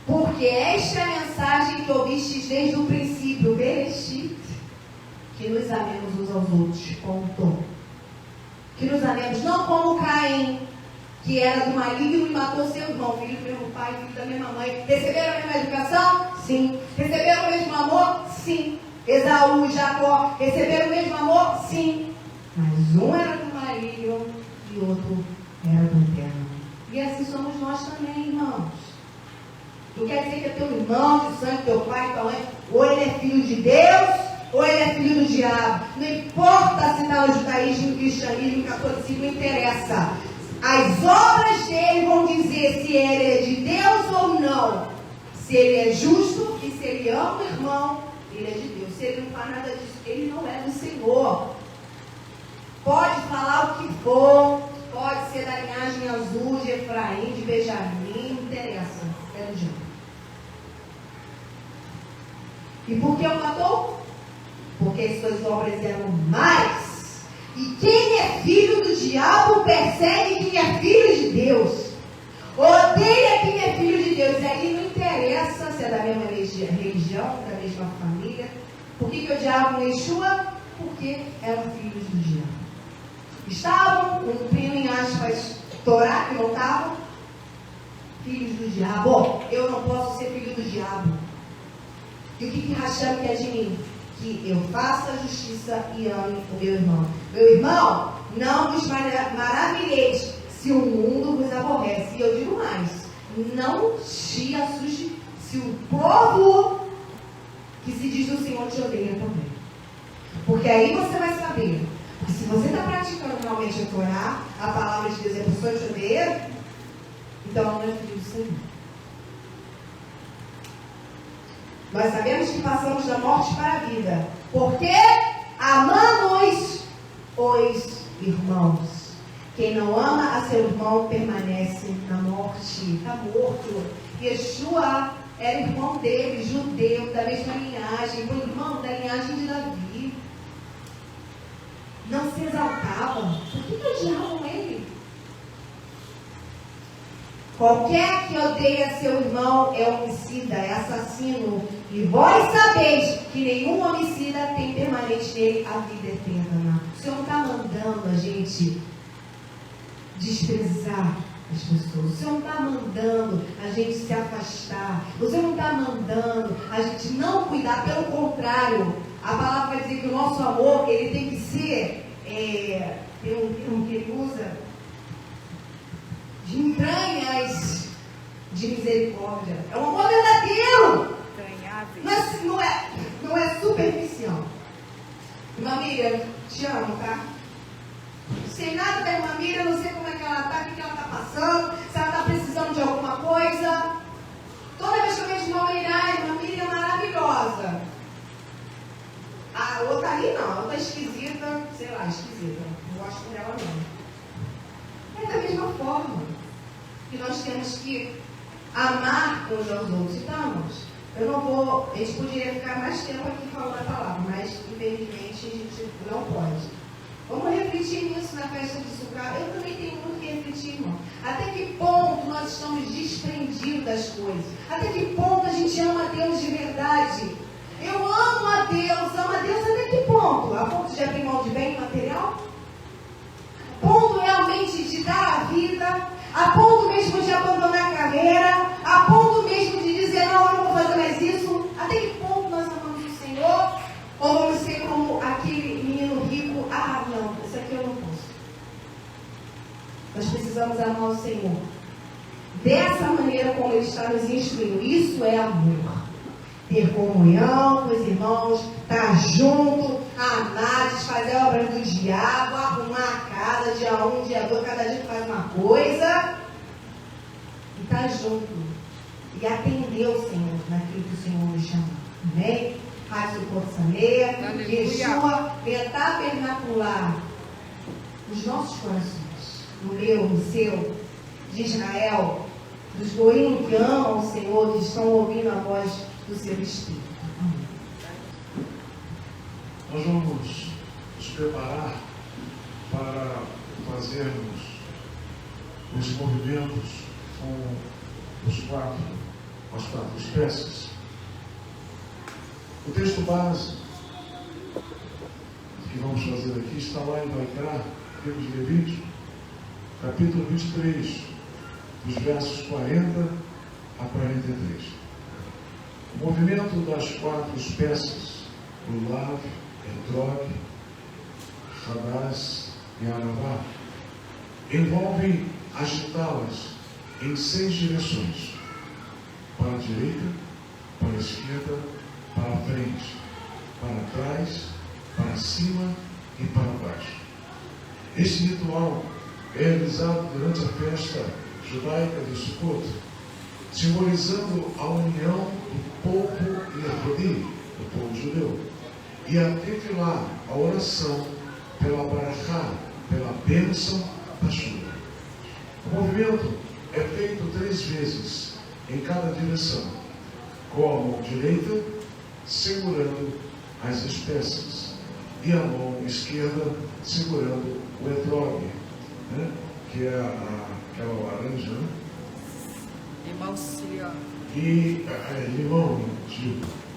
Porque esta é a mensagem que ouvistes desde o princípio, Bereshit, que nos amemos uns aos outros, ponto. Que nos amemos, não como Caim, que era do maligno e matou seu irmão, filho do mesmo pai, filho da mesma mãe. Receberam a mesma educação? Sim. Receberam o mesmo amor? Sim. Esaú e Jacó receberam o mesmo amor? Sim. Mas um era do maligno e o outro era do eterno. E assim somos nós também, irmãos. Tu quer dizer que é teu irmão, de sangue, teu pai, tua mãe, ou ele é filho de Deus, ou ele é filho do diabo. Não importa se está no judaísmo, cristianismo, catolicismo, não interessa. As obras dele vão dizer se ele é de Deus ou não. Se ele é justo e se ele ama o irmão, ele é de Deus. Se ele não faz nada disso, ele não é do Senhor. Pode falar o que for, pode ser da linhagem azul, de Efraim, de Benjamim, não interessa. É do diabo. E por que o matou? Porque as suas obras eram mais. E quem é filho do diabo persegue quem é filho de Deus. Odeia quem é filho de Deus. E aí não interessa se é da mesma religião, da mesma família. Por que odiavam Yeshua? Porque eram filhos do diabo. Estavam cumprindo, em aspas, Torá, que não estavam filhos do diabo. Oh, eu não posso ser filho do diabo. E o que Hashem quer de mim? Que eu faça a justiça e ame o meu irmão. Meu irmão, não vos maravilheis se o mundo vos aborrece. E eu digo mais, não te assuste se o povo que se diz do Senhor te odeia também. Porque aí você vai saber. Porque se você está praticando realmente a Torá, a palavra de Deus e a pessoa te odeia, então não é filho do Senhor. Nós sabemos que passamos da morte para a vida, porque amamos os irmãos. Quem não ama a seu irmão permanece na morte, está morto. Yeshua era irmão dele, judeu, da mesma linhagem, foi irmão da linhagem de Davi. Não se exaltavam. Por que odiavam ele? Qualquer que odeia seu irmão é homicida, é assassino. E vós sabeis que nenhum homicida tem permanente nele a vida eterna. O Senhor não está mandando a gente desprezar as pessoas. O Senhor não está mandando a gente se afastar. O Senhor não está mandando a gente não cuidar. Pelo contrário, a palavra vai dizer que o nosso amor, ele tem que ser, tem um termo que ele usa, de entranhas de misericórdia. É um amor verdadeiro. Não é superficial. Irmã Miriam, te amo, tá? Não sei nada da irmã Miriam, não sei como é que ela está, o que ela está passando, se ela está precisando de alguma coisa. Toda vez que eu vejo irmã Miriam é maravilhosa. A outra ali não, a outra esquisita, sei lá, esquisita. Não gosto dela não. É da mesma forma que nós temos que amar uns aos outros. Estamos. Eu não vou, a gente poderia ficar mais tempo aqui falando a palavra, mas infelizmente a gente não pode. Vamos refletir nisso na festa de Sukkot. Eu também tenho muito que refletir, irmão. Até que ponto nós estamos desprendidos das coisas? Até que ponto a gente ama a Deus de verdade? Eu amo a Deus até que ponto? A ponto de abrir mão de bem material? A ponto realmente de dar a vida? A ponto mesmo de abandonar a carreira? A ponto mesmo de dizer, não, eu não vou fazer mais isso? Até que ponto nós amamos o Senhor? Ou vamos ser como aquele menino rico? Ah, não, isso aqui eu não posso. Nós precisamos amar o Senhor dessa maneira como Ele está nos instruindo. Isso é amor. Ter comunhão com os irmãos, estar junto, amar, desfazer a obra do diabo, arrumar a casa, dia 1, dia 2, cada dia faz uma coisa. E estar junto. E atender o Senhor naquilo que o Senhor nos chama. Amém? Rádio Porçameia, Yeshua, venha tabernacular os nossos corações. No meu, no seu, de Israel, dos goinos que amam o Senhor, que estão ouvindo a voz do seu Espírito. Amém. Nós vamos nos preparar para fazermos os movimentos com as quatro espécies. O texto base que vamos fazer aqui está lá em Vaikra, livro de Levítico, capítulo 23, dos versos 40 a 43. O movimento das quatro espécies, o Lav, Etrog, Hadás e Aravá, envolve agitá-las em 6 direções: para a direita, para a esquerda, para a frente, para trás trás, para cima e para baixo. Este ritual é realizado durante a festa judaica de Sukkot, simbolizando a união do povo Yehudi, do povo judeu, e a tefilá, a oração pela barachá, pela bênção da chuva. O movimento é feito 3 vezes em cada direção, com a mão direita segurando as espécies e a mão esquerda segurando o etrogue, né? Que é aquela laranja, né? Limão siciliano. E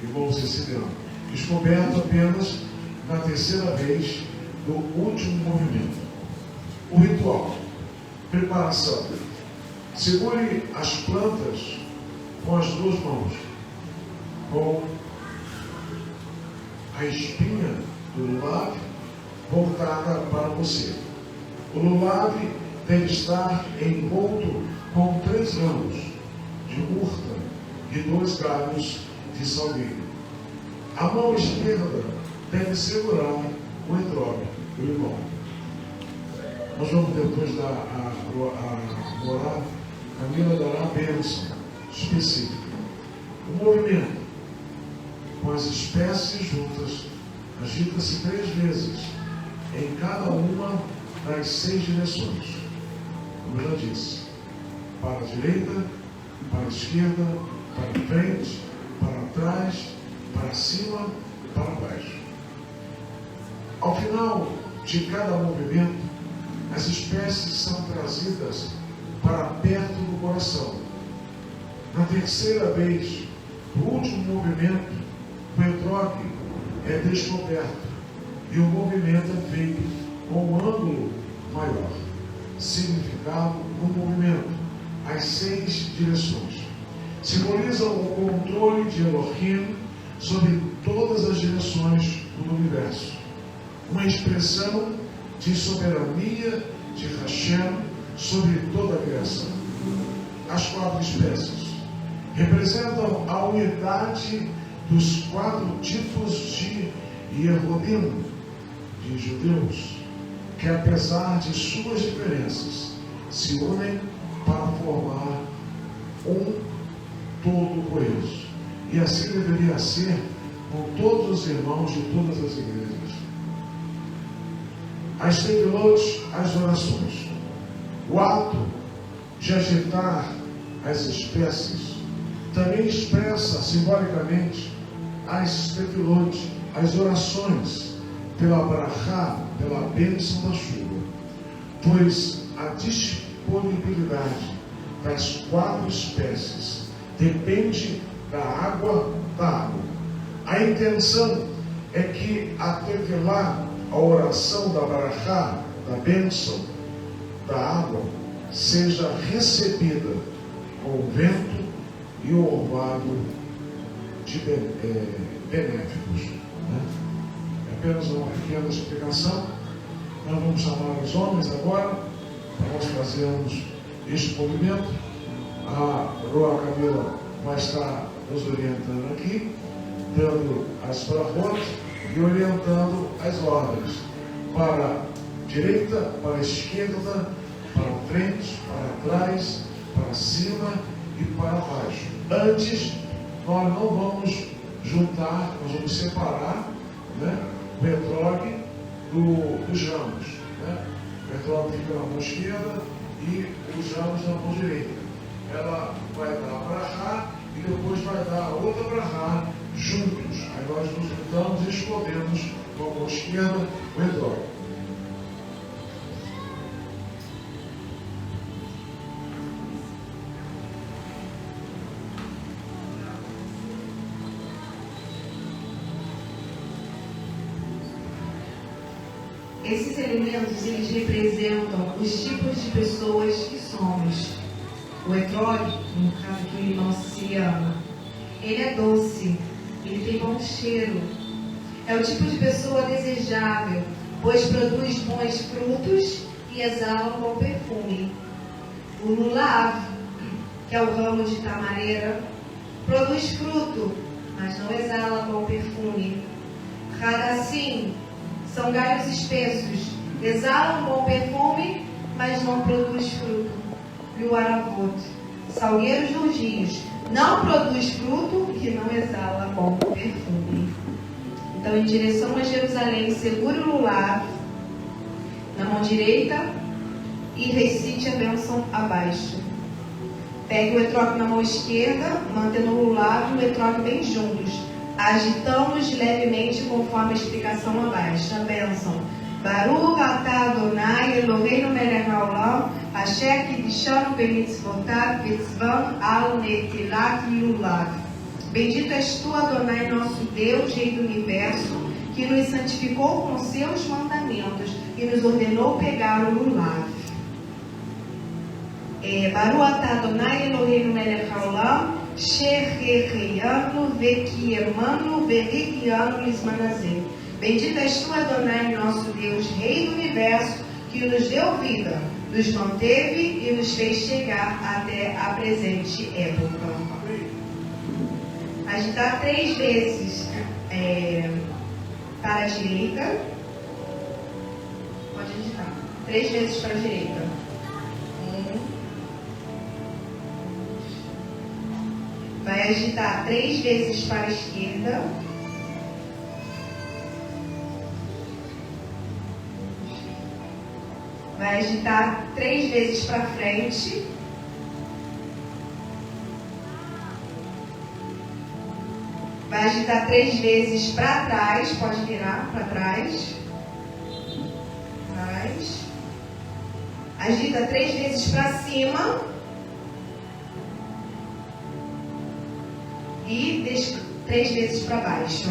limão siciliano, descoberto apenas na 3ª vez do último movimento. O ritual: preparação. Segure as plantas com as 2 mãos, com a espinha do lulav voltada para você. O lulav deve estar envolto com 3 ramos de murta e 2 galhos de salgueiro. A mão esquerda deve segurar o etrogue, o limão. Nós vamos depois dar a orar. Camila dará a bênção específica. O movimento com as espécies juntas agita-se 3 vezes em cada uma das 6 direções. Como eu já disse, para a direita, para a esquerda, para frente, para trás, para cima e para baixo. Ao final de cada movimento, as espécies são trazidas para perto do coração. Na 3ª vez, no último movimento, o etrogue é descoberto e o movimento é feito com um ângulo maior. Significado no movimento: as 6 direções simbolizam o controle de Elohim sobre todas as direções do universo. Uma expressão de soberania de Hashem sobre toda a criação. As 4 espécies representam a unidade dos 4 tipos de Yehudim, de judeus, que apesar de suas diferenças, se unem para formar um todo coeso. E assim deveria ser com todos os irmãos de todas as igrejas. As tefilot, as orações. O ato de agitar as espécies também expressa simbolicamente as tefilot, as orações pela barachá, pela bênção da chuva, pois a disponibilidade das 4 espécies depende da água. A intenção é que a tefilá, a oração da barachá, da bênção da água, seja recebida com o vento e o orvalho de benéficos. Né? É apenas uma pequena explicação. Nós vamos chamar os homens agora para nós fazermos este movimento. A Roa Camila vai estar nos orientando aqui, dando as brachot e orientando as ordens para a direita, para a esquerda, para frente, para trás, para cima e para baixo. Antes, nós não vamos juntar, nós vamos separar, né, o etrogue dos ramos. Né? O etrogue fica na mão esquerda e os ramos na mão direita. Ela vai dar a brachá e depois vai dar a outra brachá juntos. Aí nós nos juntamos e escondemos com a mão esquerda o etrogue. Esses elementos, eles representam os tipos de pessoas que somos. O etrogue, no caso aqui o limão siciliano, ele é doce, ele tem bom cheiro. É o tipo de pessoa desejável, pois produz bons frutos e exala um bom perfume. O lulav, que é o ramo de tamareira, produz fruto, mas não exala bom perfume. Cada assim são galhos espessos, exalam bom perfume, mas não produz fruto. E o aravot, salgueiros dos rios, não produz fruto que não exala bom perfume. Então, em direção a Jerusalém, segure o lulav na mão direita e recite a bênção abaixo. Pegue o etroque na mão esquerda, mantendo o lulav e o etroque bem juntos, agitando-os levemente conforme a explicação abaixo. A bênção. Baruch atah Adonai Eloheinu melech haolam asher kiddushanu bemitzvotav v'tzvam al netilat lulav. Bendito és tu, Adonai, nosso Deus, Rei do Universo, que nos santificou com seus mandamentos e nos ordenou pegar o lulav. Baruch atah Adonai Eloheinu melech haolam shehereianu vekiemanu verigianu lismanazeh. Bendito és tu, Adonai, nosso Deus, Rei do Universo, que nos deu vida, nos manteve e nos fez chegar até a presente época. Agitar 3 vezes para a direita. Pode agitar. 3 vezes para a direita. 1. Vai agitar 3 vezes para a esquerda. Vai agitar 3 vezes para frente. Vai agitar 3 vezes para trás. Pode virar para trás. Agita 3 vezes para cima. E deixa 3 vezes para baixo.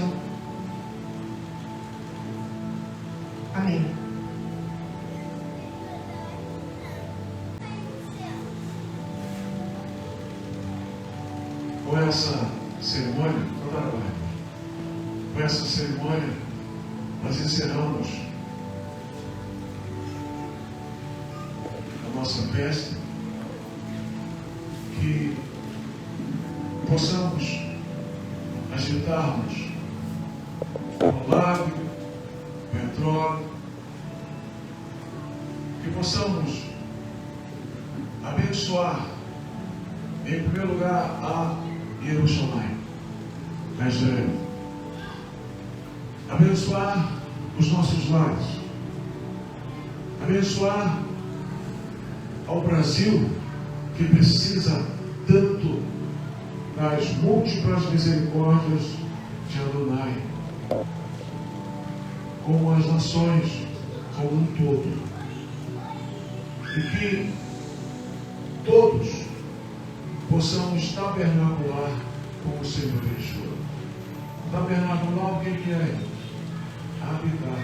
Amém. Com essa cerimônia, nós encerramos a nossa festa, que possamos agitarmos o lábio, o etrogue, que possamos abençoar, em primeiro lugar, a Jerusalém, a Israel. Abençoar os nossos lares. Abençoar ao Brasil, que precisa tanto das múltiplas misericórdias de Adonai, como as nações como um todo. E que todos possamos tabernacular com o Senhor Yeshua. Tabernacular, o que é? Habitar.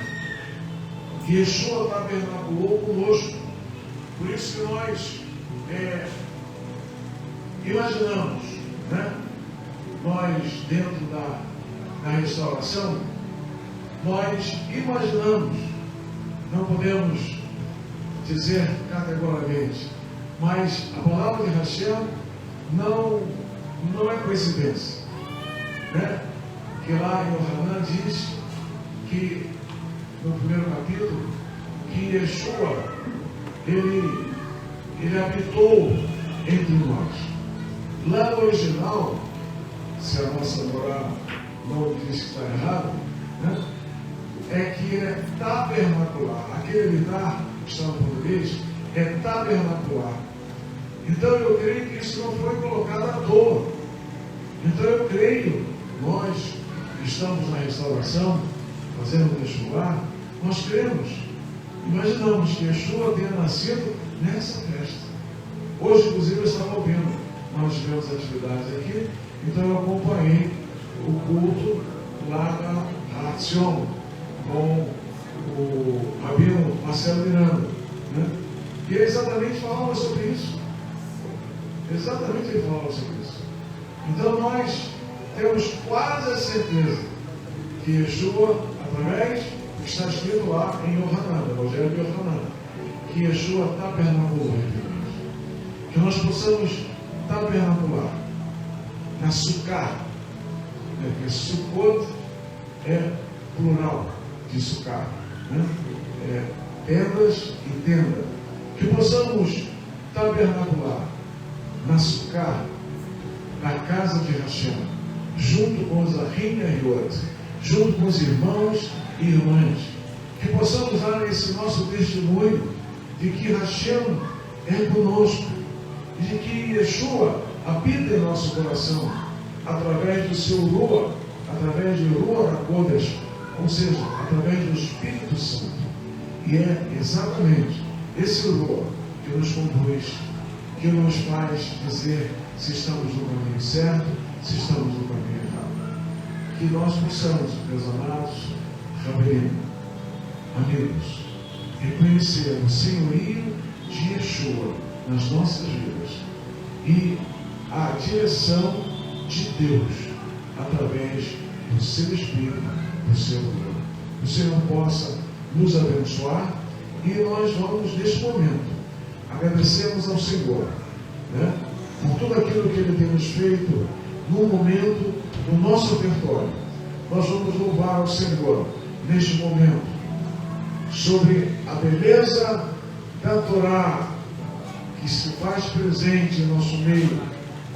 Que Yeshua tabernaculou conosco. Por isso que nós imaginamos, né? Nós, dentro da restauração, nós imaginamos, não podemos dizer categoricamente, mas a palavra de Hashem não é coincidência, né? Que lá em Yohanan diz que, no primeiro capítulo, que Yeshua, ele habitou entre nós. Lá no original, se a nossa moral não diz que está errado, né? É que é tabernacular. Aquele habitar, que está no português, é tabernacular. Então eu creio que isso não foi colocado à toa. Então eu creio, nós que estamos na restauração, fazendo Yeshua, nós cremos, imaginamos que Yeshua tenha nascido nessa festa. Hoje, inclusive, eu estava ouvindo, nós tivemos atividades aqui, então eu acompanhei o culto lá na Hatzion, com o Rabino Marcelo Miranda, né? E ele exatamente falava sobre isso. Exatamente ele falava sobre isso. Então nós temos quase a certeza que Yeshua, através do que está escrito lá em Yohanan, no Evangelho de Yohanan, que Yeshua tabernaculou entre nós. Que nós possamos tabernacular na Sukkah, né? Porque Sukkot é plural de sucar, né? Tendas e tenda. Que possamos tabernacular na sucar, na casa de Hashem, junto com os Ahim e Ahiot, junto com os irmãos e irmãs. Que possamos dar esse nosso testemunho de que Hashem é conosco, de que Yeshua habita em nosso coração, através do seu Ruach, através de Ruach HaKodesh, ou seja, através do Espírito Santo. E é exatamente esse Ruach que nos conduz, que nos faz dizer se estamos no caminho certo, se estamos no caminho errado. Que nós possamos, meus amados, Rabelim, amigos, reconhecer o senhorio de Yeshua nas nossas vidas e a direção de Deus através do seu Espírito, do seu amor. Que o Senhor possa nos abençoar e nós vamos, neste momento, agradecermos ao Senhor, né, por tudo aquilo que Ele tem nos feito no momento do nosso ofertório. Nós vamos louvar ao Senhor neste momento sobre a beleza da Torá que se faz presente em nosso meio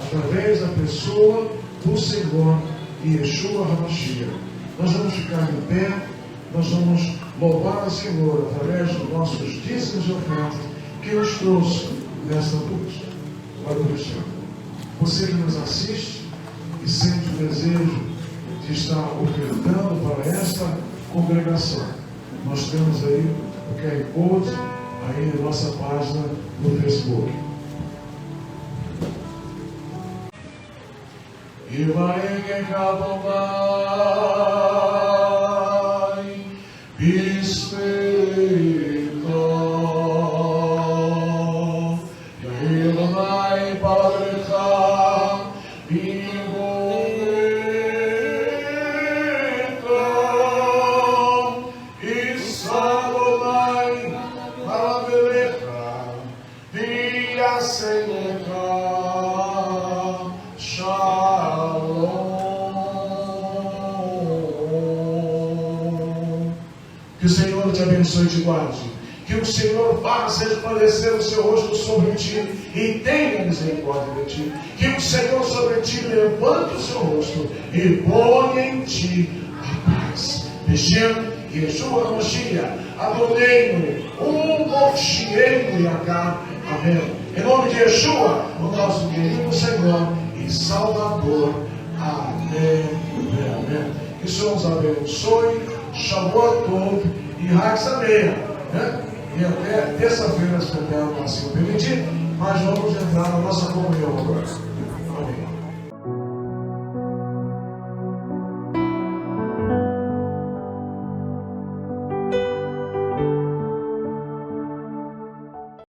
através da pessoa do Senhor e Yeshua HaMashiach. Nós vamos ficar em pé, nós vamos louvar ao Senhor através dos nossos dízimos e ofertas que nos trouxe nesta noite. Glória ao Senhor. Você que nos assiste e sente o desejo de estar ofertando para esta congregação, nós temos aí o QR Code aí na nossa página no Facebook. E vai em Kabomai, Bispeito, Yahilonai Padrecha, Bimomito, Isalonai Maravilecha, Viaselecha, Que o Senhor te abençoe e te guarde. Que o Senhor faça resplandecer o seu rosto sobre ti e tenha misericórdia de ti. Que o Senhor sobre ti levante o seu rosto e ponha em ti a paz. Beshem, Yeshua HaMashiach, Adonai, Moshiach Yahá. Amém. Em nome de Yeshua, o nosso querido Senhor e Salvador. Amém. Amém. Que o Senhor nos abençoe. Shavuot Tov e Hag Sameach, né? E até terça-feira, se puder, assim o permitir, mas vamos entrar na nossa comunhão agora. Amém.